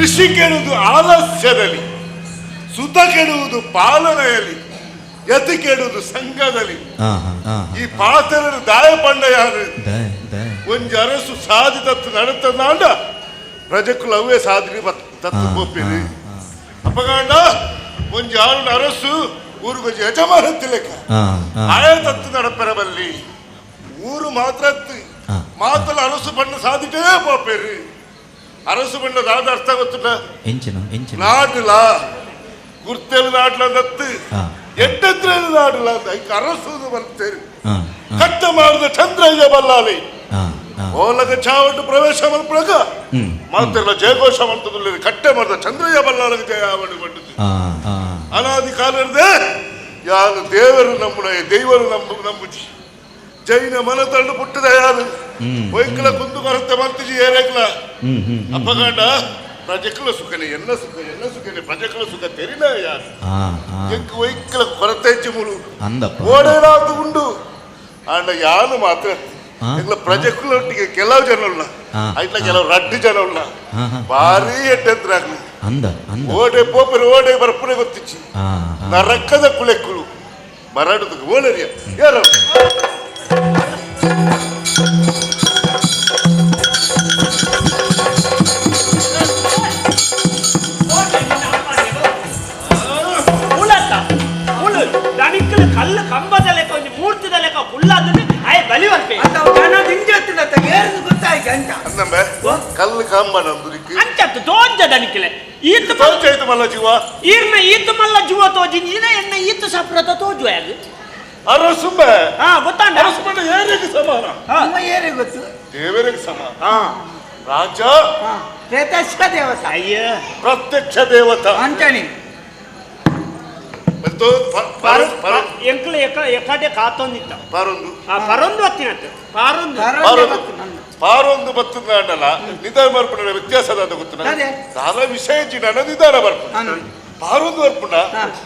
ಕೃಷಿ ಕೆಡುವುದು ಆಲಸ್ಯದಲ್ಲಿ, ಸುತ ಕೆಡುವುದು ಪಾಲನೆಯಲ್ಲಿ, ಯತಿ ಕೆಡುವುದು ಸಂಘದಲ್ಲಿ. ಈ ಪಾತ್ರರು ದಾಯ ಪಂಡ ಯಾರು ಒಂಜಿ ಅರಸು ಸಾಧಿ ತತ್ತು ನಡತಂದಾಂಡ ಪ್ರಜೆಕ್ಕುಲು ಅವೇ ಸಾಧನೆ ತತ್ತು ಬೋಪಿರಿ ಅಪ್ಪಗಾಂಡ ಒಂಜಿ ಆರು ಅರಸು ಊರಿಗೊಂಜಿ ಯಜಮಾನ ತಿಲಕ ಆಯ ತತ್ತು ನಡಪೆರಬಲ್ಲಿ ಊರು ಮಾತ್ರ ಮಾತಲ್ಲ ಅರಸು ಬಣ್ಣ ಸಾಧಿಟೇ ಬೋಪೇರಿ. ಅರಸು ಬಣ್ಣದ ಆದ ಅರ್ಥ ಗೊತ್ತುಂಟ ನಾಡ್ಲ ಗುರ್ತೇಳು ನಾಡ್ಲಂದತ್ತು ಎಟ್ಟತ್ರ ನಾಡಲ್ಲ ಅಂತ ಅರಸುದು ಬರ್ತೇರಿ ಕಟ್ಟ ಮಾಡಿದ ಚಂದ್ರಯ್ಯ ಬಲ್ಲಾಲಿ ಓಲಗ ಚಾವಟ್ಟು ಪ್ರವೇಶ ಮಲ್ಪಳಗ ಮಾತೆಲ್ಲ ಜಯಘೋಷ ಮಾಡ್ತದ ಕಟ್ಟೆ ಮಾಡಿದ ಚಂದ್ರಯ್ಯ ಬಲ್ಲಾಲಗ ಜಯ ಆವಡಿ ಬಂದಿದ್ದು ಅನಾದಿ ಕಾಲದೇ ಯಾರು ದೇವರು ನಮ್ಮುನ ದೈವರು ನಂಬುಜಿ ಜೈನ ಮನ ತಂಡು ಪುಟ್ಟದ ಯಾರು ಒಯ್ಕಲ ಕುಂದು ಕೊರತೆ ಮಾಡ್ತಿಜಿ ಏರೇಕ್ಲ ಅಪ್ಪಗಾಂಡ ಪ್ರಜೆಕ್ಕಳ ಸುಖನೆ ಎನ್ನ ಸುಖನೆ ಪ್ರಜೆಕ್ಕಳ ಸುಖ ತೆರಿನ ಯಾರು ಎಂಕ ಒಯ್ಕಲ ಕೊರತೆ ಮುಳು ಓಡೇನಾದು ಉಂಡು ಅಂಡ ಯಾನು ಮಾತ್ರ ಎಂಗ್ಲ ಪ್ರಜೆಕ್ಕಳೊಟ್ಟಿಗೆ ಕೆಲವು ಜನ ಉಳ್ಳ ಆಯ್ತ ಕೆಲವು ರಡ್ಡು ಜನ ಉಳ್ಳ ಭಾರಿ ಎಡ್ಡೆದ್ರಾಗ್ಲಿ ಓಡೆ ಪೋಪರು ಓಡೆ ಬರ್ಪುನೆ ಗೊತ್ತಿಚ್ಚಿ ನರಕದ ಕುಳೆಕ್ಕುಳು ಮರಾಡದ ಓಲರಿಯ ಯಾರು ಕಲ್ಲು ಕಂಬದ ಲೆಕ್ಕ ಒಂದು ಮೂರ್ತಿದ ಲೆಕ್ಕ ಫುಲ್ಲಾದ್ರೆ ಆಯ್ ಬಲಿ ಬರ್ತೆ ಜನ ದಿಂಜತ್ತಿನ ಏನು ಗೊತ್ತಾಯ್ತು ಅಂತ ಅನ್ನಂಬೆ ಕಲ್ಲು ಕಂಬ ನಂದುರಿಕೆ ಅಂಚತ್ತು ತೋಂಜ ದನಿಕಲೆ ಈತ ತೋಂಜೈತು ಮಲ್ಲ ಜೀವ ಈರ್ನ ಈತ ಮಲ್ಲ ಜೀವ ತೋಜಿ ನೀನ ಎನ್ನ ಈತ ಸಪ್ರತ ತೋಜು ಯಾರು ಅರಸುಂಬೆ ಗೊತ್ತಾಂಡ ಅರಸುಂಬೆ ಏರಿಗೆ ಸಮಾನ ಏರಿ ಗೊತ್ತು ದೇವರಿಗೆ ಸಮಾನ ರಾಜ ಪ್ರತ್ಯಕ್ಷ ದೇವತ ಅಯ್ಯ ಪ್ರತ್ಯಕ್ಷ ದೇವತ ಅಂಚನಿ ಎಂಕ್ಲು ಎಕಡೆ ಕಾತೊಂದಿತ್ತ ಪಾರೊಂದು ಪರೊಂದು ಹತ್ತಿನತ್ತು ಪಾರೊಂದು ಬತ್ತದ ನಾಡಲ್ಲ ನಿಧಾನ ಬರ್ಪುಣ ವ್ಯತ್ಯಾಸದ ಅಂತ ಗೊತ್ತು ದಾನ ವಿಷಯ ಚಿನ್ನ ನಿಧಾನ ಬರ್ಪುಣ ಪಾರೊಂದು ಬರ್ಪುಣ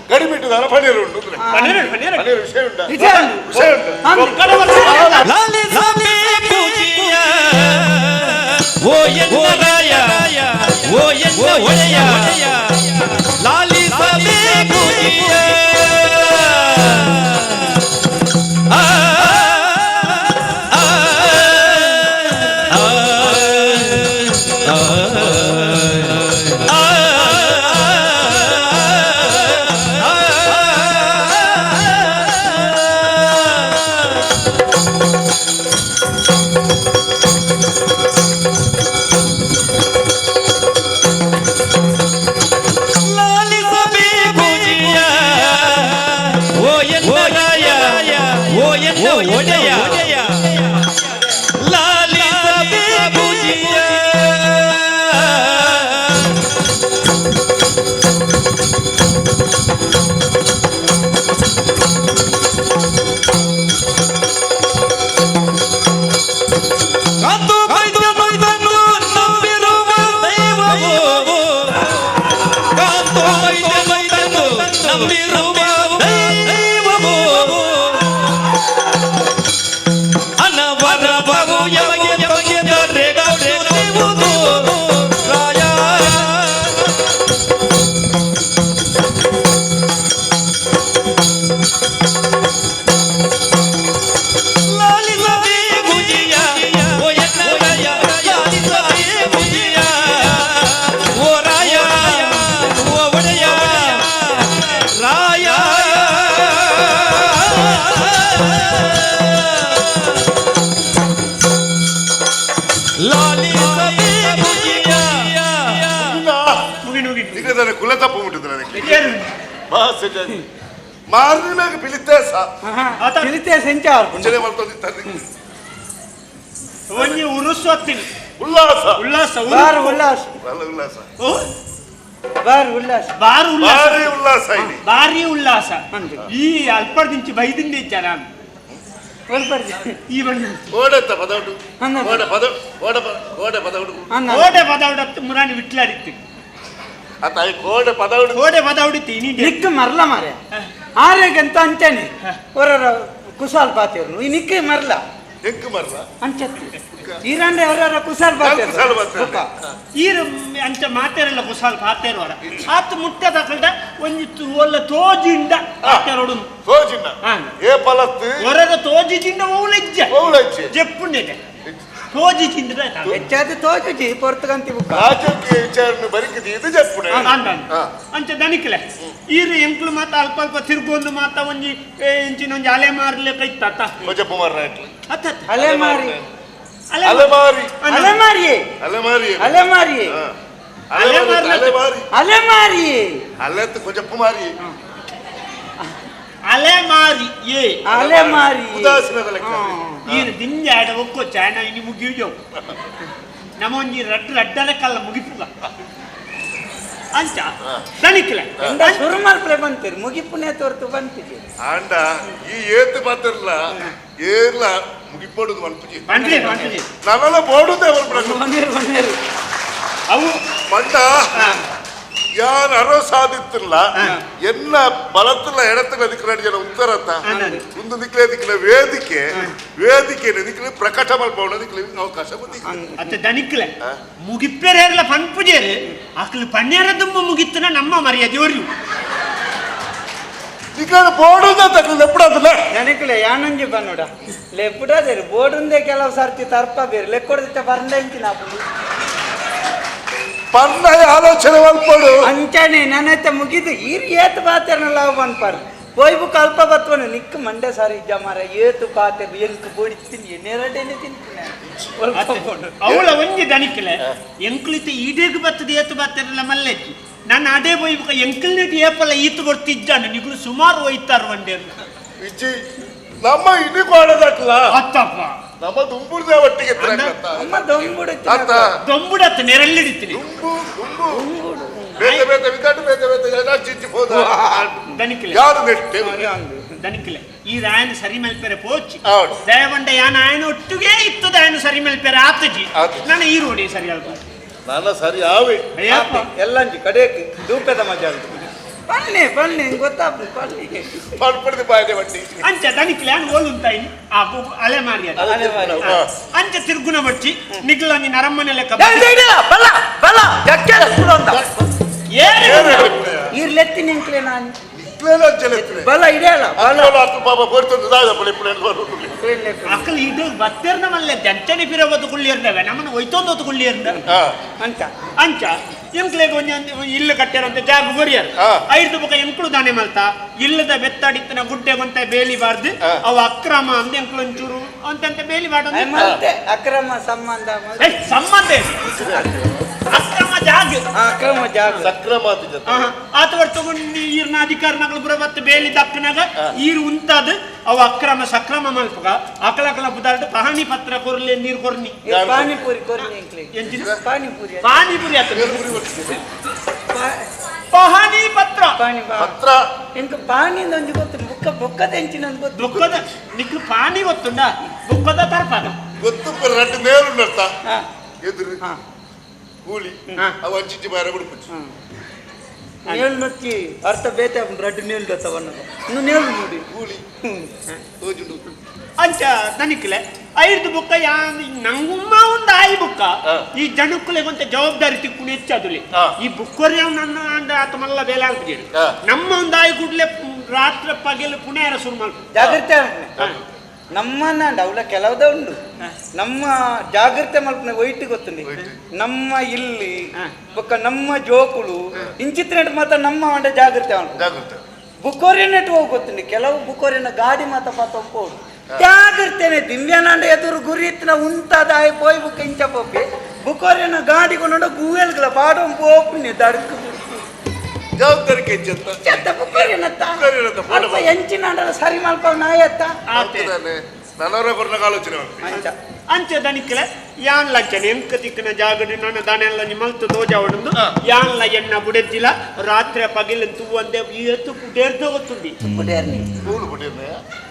ಗಡಿಬಿಟ್ಟು ದಾನ ಪನೀರು ಉಂಟು ಪನೀರು ವಿಷಯ ಉಂಟ ವಿಷಯ ಕುಲ ತಪ್ಪು ಮುಟ್ಟಿದ್ರು ಮಾರ್ನಾಗ ಪಿಲಿತೇಸ ಮುಂಚೆನೆ ಬರ್ತದಿತ್ತು ಒಂಜಿ ಉರುಸೊತ್ತಿನ ಉಲ್ಲಾಸ ಉಲ್ಲಾಸ ಭಾರಿ ಉಲ್ಲಾಸ ಈ ಅಲ್ಪದಿಂಚಿ ಬೈದಿಂದ ಜನ ಈ ಬಣ್ಣ ಓಡತ್ತ ಪದೌಡು ಓಡೆ ಪದೌಡತ್ತು ಮುರಾನಿ ವಿಟ್ಲಾಡಿತ್ತು ಅತ್ತಾಯಿ ಕೋಡೆ ಪದೌಡಿತ್ತು ನಿಕ್ಕ ಮರ್ಲ ಮಾರೆ ಆರೆಗಂತ ಅಂತಾನೆ ಹೊರ ಕುಶಾಲ್ ಪಾತಿಯವ್ರು ಈ ನಿಕ್ಕೆ ಮರ್ಲ ಹೆಂಗ್ ಮರ್ಲ ಅಂಚತ್ತಿ ಈರಂದ್ರೆ ಅವರವರ ಕುಸಲ್ ಕುಸಲ್ ಬರ್ತಾರೆ. ಈರು ಅಂಚ ಮಾತೇರಲ್ಲ ಕುಸಾಲ್ ಪಾತೇರೋರ ಆತ ಮುಟ್ಟೆ ತಕಲ್ದ ಒಂದಿತ್ತು ಒಲ್ಲ ತೋಜಿಂದ ಪಾತೇರೋಡು ಸೋಜಿನ ಏ ಪಲತ್ತು ಹೊರದ ತೋಜಿಂದ ಓಲೆಜ್ಜ ಓಲಜ್ಜೆ ಜಪ್ಪುಂಡಿದೆ ತೋಜಿ ಚಿಂದ ಹೆಚ್ಚಾದ ತೋಜುಜಿ ಪೊರ್ತುಗಂತಿ ಬುಕ್ಕ ರಾಜಕೀಯ ವಿಚಾರಣೆ ಬರಿಕಿದೆ ಇದು ಜಪ್ಪುಣೆ ಅಂಚ ದನಿಕ್ಲೆ ಈರು ಎಂಕ್ಲು ಮಾತ ಅಲ್ಪ ಅಲ್ಪ ತಿರ್ಗೊಂದು ಮಾತ ಒಂಜಿ ಇಂಚಿನ ಒಂಜಿ ಅಲೆ ಮಾರ್ಲಿಕ್ಕೆ ಇತ್ತ ಜಪ್ಪು ಮಾರ ಅಲೆಮಾರಿ ಅಲೆಮಾರಿ ಅಲೆಮಾರಿ ಅಲೆಮಾರಿ ಅಲೆಮಾರಿ ಅಲೆಮಾರಿ ಅಲೆಮಾರಿ ಅಲ್ಲೆತ್ತು ಕೊಂಚಪ್ಪು ಮಾರಿ ಅಲೆ ಮಾರಿ ಏ ಅಲೆಮಾರಿ ಉದಾಸೀನದ ಲೆಕ್ಕ ಈರು ದಿಂಜೆ ಆಡ ಒಕ್ಕೋ ಚಾಯನ ಇನಿ ಮುಗಿಯೋ ನಮ್ಮ ಒಂಜಿ ರಡ್ಡಲೆ ಕಲ್ಲ ಮುಗಿಪುಗ ಅಂಚ ದನಿಕ್ಲೆ ಶುರು ಮಾಡ್ಕೊಳ್ಳೆ ಬಂತೀರಿ ಮುಗಿಪುನೇ ತೋರ್ತು ಬಂತಿದೆ ಆಂಡ ಈ ಏತು ಮಾತಿರ್ಲ ಏರ್ಲ ಮುಗಿಪೋಡುದು ಮಲ್ಪುಜಿ ಬಂದ್ರಿ ಬಂದ್ರಿ ನಾವೆಲ್ಲ ಬೋಡುದೇ ಬರ್ಬಿಡ ಬಂದಿರು ಅವು ಪಂಡ ಯಾನ್ ಅರೋ ಸಾಧಿತ್ತಿಲ್ಲ ಎನ್ನ ಬಲತ್ತಿಲ್ಲ ಎಡತ್ತಿಲ್ಲ ದಿಕ್ಕಲ ಜನ ಉತ್ತರತ್ತ ಒಂದು ದಿಕ್ಕಲೆ ದಿಕ್ಕಲ ವೇದಿಕೆ ದಿಕ್ಕಲಿ ಪ್ರಕಟ ಮಲ್ಪೋಣ ದಿಕ್ಕಲಿ ಅವಕಾಶ ಬಂದಿ ಅತ್ತ ದನಿಕ್ಲೆ ಮುಗಿಪ್ಪೆರೇರ್ಲ ಪನ್ಪುಜೇರು ಅಕ್ಲು ಪನ್ನೇರ ತುಂಬ ಮುಗಿತ್ತನ ನಮ್ಮ ಮರ್ಯಾದೆ ಒರ್ಲು ದಿಕ್ಕಲ ಬೋಡುದ ತಕ್ಕಲಿ ಎಪ್ಪಡದಲ್ಲ ನನಕ್ಲೆ ಯಾನಂಜಿ ಬನ್ನೋಡ ಲೆಪ್ಪುಡದೇರು ಬೋಡುಂದೇ ಕೆಲವು ಸರ್ತಿ ತರ್ಪ ಬೇರೆ ಲೆಕ್ಕೊಡದಿತ್ತ ಬರ್ಂದ ಇಂಚಿನ ಪನ್ನಯ ಆಲೋಚನೆ ಮಲ್ಪೋಡು ಅಂಚನೆ ನನ್ನತ್ತ ಮುಗಿದು ಈರ್ ಏತ್ ಬಾತೇರ್ನಲ್ಲ ಬನ್ಪಾರು ಪೋಯ್ಬು ಕಲ್ಪ ಬತ್ವನು ನಿಕ್ಕ ಮಂಡೆ ಸಾರಿ ಇಜ್ಜ ಮಾರ ಏತು ಪಾತೆ ಎಂಕ್ ಬೋಡಿತೀನಿ ನೆರಡೇನೆ ತಿಂತೀನಿ ಅವಳ ಒಂಜಿ ದನಿಕ್ಲೆ ಎಂಕ್ಲಿತ ಈಡೇಗ್ ಬತ್ತದ ಏತು ಬತ್ತರಲ್ಲ ಮಲ್ಲೆಜ್ಜಿ ನಾನು ಅದೇ ಬೊಯ್ಬುಕ ಎಂಕ್ಲಿನೆಟ್ ಏಪಲ್ಲ ಈತು ಕೊಡ್ತಿಜ್ಜಾನು ನಿಗುಲು ಸುಮಾರು ಒಯ್ತಾರು ಒಂದೇ ಇಜ್ಜಿ ನಮ್ಮ ಇನಿ ಕೋಡದಟ್ಲ ಅತ್ತಪ್ಪ ನಮ್ಮ ದುಂಬುರ್ದ ಒಟ್ಟಿಗೆ ಅಮ್ಮ ದೊಂಬುಡು ದೊಂಬುಡತ್ತ ನೆರಲ್ಲಿಡಿತೀನಿ ಬೇತೆ ಬೇತೆ ವಿಕಟ್ ಬೇತೆ ಬೇತೆ ಎಲ್ಲ ಚಿಚ್ಚಿ ಹೋದ ದನಿಕ್ಲೆ ಯಾರು ನೆಟ್ಟೆ ದನಿಕ್ಲೆ ಈ ರಾಯನ ಸರಿ ಮಲ್ಪೆರೆ ಪೋಚಿ ಹೌದು. ದಯವಂಡ ಯಾನ ಆಯನ ಒಟ್ಟಿಗೆ ಇತ್ತು ದಾಯನ ಸರಿ ಮಲ್ಪೆರೆ ಆತಜಿ ಆತು. ನಾನು ಈ ರೋಡಿ ಸರಿ ಅಲ್ಕೊಂಡು ನಾನು ಸರಿ ಆವೆ ಅಯ್ಯಪ್ಪ ಎಲ್ಲಂಜಿ ಕಡೆಗೆ ಧೂಪದ ಮಜಾ ಬನ್ನಿ ಬನ್ನಿ ಗೊತ್ತಾಗ್ತದೆ ಬನ್ನಿ ಪಡ್ಪಡ್ದು ಬಾಯ್ದೆ ಬಟ್ಟಿ ಅಂಚ ದನಿಕ್ಲೆ ಅನ್ ಓಲುಂತಾಯಿ ಆ ಅಲೆ ಮಾರಿ ಅದು ಅಲೆಮಾರಿ. ಅಂಚ ತಿರ್ಗುನ ಬಚ್ಚಿ ನಿಗ್ಲಂಗಿ ನರಮ್ಮನೆ ಲೆಕ್ಕ ಬಲ್ಲ ಬಲ್ಲ ಜಕ್ಕೆ ಏನು ಇರ್ಲೆತ್ತಿ ನಿಂಕ್ಲೆ ನಾನು ಇಟ್ಲೇನ ಜಲೆತ್ಲೆ ಬಲ್ಲ ಇಡೆಯಲ್ಲ ಬಲ್ಲ ಅತ್ತು ಪಾಪ ಕೊಡ್ತಂದು ದಾದ ಪಳೆ ಪಳೆ ಬರುದು ಅಕ್ಕಲ್ ಇದು ಬತ್ತೇರ್ನ ಮಲ್ಲೆ ಜಂಚನೆ ಪಿರವತ್ತು ಕುಳ್ಳಿರ್ದವೆ ನಮ್ಮನ್ನ ಒಯ್ತೊಂದು ಕುಳ್ಳಿರ್ದ ಅಂತ ಅಂಚ ಎಂಕ್ಲೆಗ್ ಒಂಜಿ ಇಲ್ಲು ಕಟ್ಟ್ಯಾರಂತ ಜಾಗ ಗೊರಿಯರು ಐದು ಬುಕ ಎಂಕ್ಳು ದಾನೆ ಮಲ್ತ ಇಲ್ಲದ ಬೆತ್ತಾಡಿತ್ತನ ಗುಡ್ಡೆ ಗೊಂತ ಬೇಲಿಬಾರ್ದು ಅವು ಅಕ್ರಮ ಅಂದ ಎಂಕ್ಳು ಒಂಚೂರು ಅಂತ ಬೇಲಿಬಾರ್ದು ಮತ್ತೆ ಅಕ್ರಮ ಸಂಬಂಧ ಸಂಬಂಧ ಅಕ್ರಮ ಜಾಗ ಅಕ್ರಮ ಜಾಗ ಸಕ್ರಮಾತಿ ಜೊತೆ ಆತ ತಗೊಂಡು ಈರ್ನ ಅಧಿಕಾರನಗಳು ಬರಬತ್ತು ಬೇಲಿ ದಕ್ಕನಾಗ ಈರು ಉಂತಾದ ಅವು ಅಕ್ರಮ ಸಕ್ರಮ ಮಲ್ಪಗ ಅಕಲಕಲ ಬುದಾರ್ದ ಪಹಣಿ ಪತ್ರ ಕೊರ್ಲೆ ನೀರು ಕೊರ್ನಿ ಪಾನಿಪುರಿ ಕೊರ್ನಿ ಎಂಚಿನ ಪಾನಿಪುರಿ ಪಾನಿಪುರಿ ಆತ ಪಹಣಿ ಪತ್ರ ಪತ್ರ ಇಂಕ ಪಾನಿಂದ ಒಂಜಿ ಗೊತ್ತು ಬುಕ್ಕ ಬೊಕ್ಕದ ಹೆಂಚಿನೊಂದು ಗೊತ್ತು ಬುಕ್ಕದ ನಿಕ್ಲು ಪಾನಿ ಗೊತ್ತುಂಡ ಬುಕ್ಕದ ತರ್ಪಾಗ ಗೊತ್ತು ಎರಡು ನೇರು ನಡ್ತ ಎದುರು ಕೂಲಿ ಅವ ಅಂಚಿಂಚಿ ಬಾರ ಬಿಡ್ಬಿಟ್ಟು ನೇಳು ನೊಚ್ಚಿ ಅರ್ಥ ಬೇತೆ ರಡ್ಡು ನೇಳು ಗತ್ತವನ್ನ ಇನ್ನು ನೇಳು ನೋಡಿ ಕೂಲಿ ತೋಜುಂಡು ಅಂಚ ದನಿಕ್ಲೆ ಐದು ಬುಕ್ಕ ನಂಗುಮ್ಮ ಒಂದು ಆಯಿ ಬುಕ್ಕ ಈ ಜನಕ್ಕುಲೆ ಕೊಂತ ಜವಾಬ್ದಾರಿ ತಿಕ್ಕುನು ಹೆಚ್ಚದುಲಿ ಈ ಬುಕ್ಕರಿ ನನ್ನ ಅಂದ ಆತ ಮಲ್ಲ ಬೇಲೆ ಆಗ್ಬಿಡಿ ನಮ್ಮ ಒಂದು ಆಯಿ ಕೂಡ್ಲೆ ರಾತ್ರಿ ಪಗೆಲು ಪುಣೆರ ಶುರು ಮಾಡ್ಬೇಕು ಜಾಗ್ರತೆ ನಮ್ಮನ್ನ ಅವಳ ಕೆಲವುದ ಉಂಡು ನಮ್ಮ ಜಾಗ್ರತೆ ಮಲ್ಪನೆ ಒಯ್ಟಿ ಗೊತ್ತುಂಡಿ ನಮ್ಮ ಇಲ್ಲಿ ಬೊಕ್ಕ ನಮ್ಮ ಜೋಕುಳು ಇಂಚಿತ್ರ ಮಾತ ನಮ್ಮ ಅಂಡ ಜಾಗ್ರತೆ ಜಾಗ್ರತೆ ಬುಕ್ಕೋರಿನೆಟ್ ಹೋಗಿ ಗೊತ್ತುಂಡಿ ಕೆಲವು ಬುಕ್ಕೋರಿನ ಗಾಡಿ ಮಾತ ಪಾತ ಹೋಗ್ಬೋದು ಜಾಗ್ರತೆನೆ ದಿವ್ಯಾನಂದ ಎದುರು ಗುರಿ ಇತ್ತಿನ ಉಂತಾದಾಯ ಪೋಯ್ ಬುಕ್ ಇಂಚ ಪೋಪಿ ಬುಕ್ಕೋರಿನ ಗಾಡಿ ಕೊಂಡ ಗೂವೆಲ್ಗಳ ಪಾಡೋ ಪೋಪಿನಿ ದಡ್ಕು ಜವಾಬ್ದಾರಿ ಕೆಚ್ಚಂತ ಚೆತ್ತ ಬುಕ್ಕೋರಿನತ್ತ ಅಲ್ಪ ಎಂಚಿನ ಸರಿ ಮಲ್ಪ ನಾಯತ್ತ ನನ್ನವರ ಕೊರನ ಆಲೋಚನೆ ಅಂಚ ದನಿಕ್ಲೆ ಯಾನ್ಲ ಎಂಕ ತಿಕ್ಕನ ಜಾಗಡಿ ನನ್ನ ದಾನೆಲ್ಲ ನಿಮಲ್ತು ದೋಜಾವಡಂದು ಯಾನ್ಲ ಎಣ್ಣ ಬುಡೆದ್ದಿಲ್ಲ ರಾತ್ರಿ ಪಗಿಲ ತೂವಂದೆ ಎತ್ತು ಪುಡೇರ್ದ ಗೊತ್ತುಂಡಿ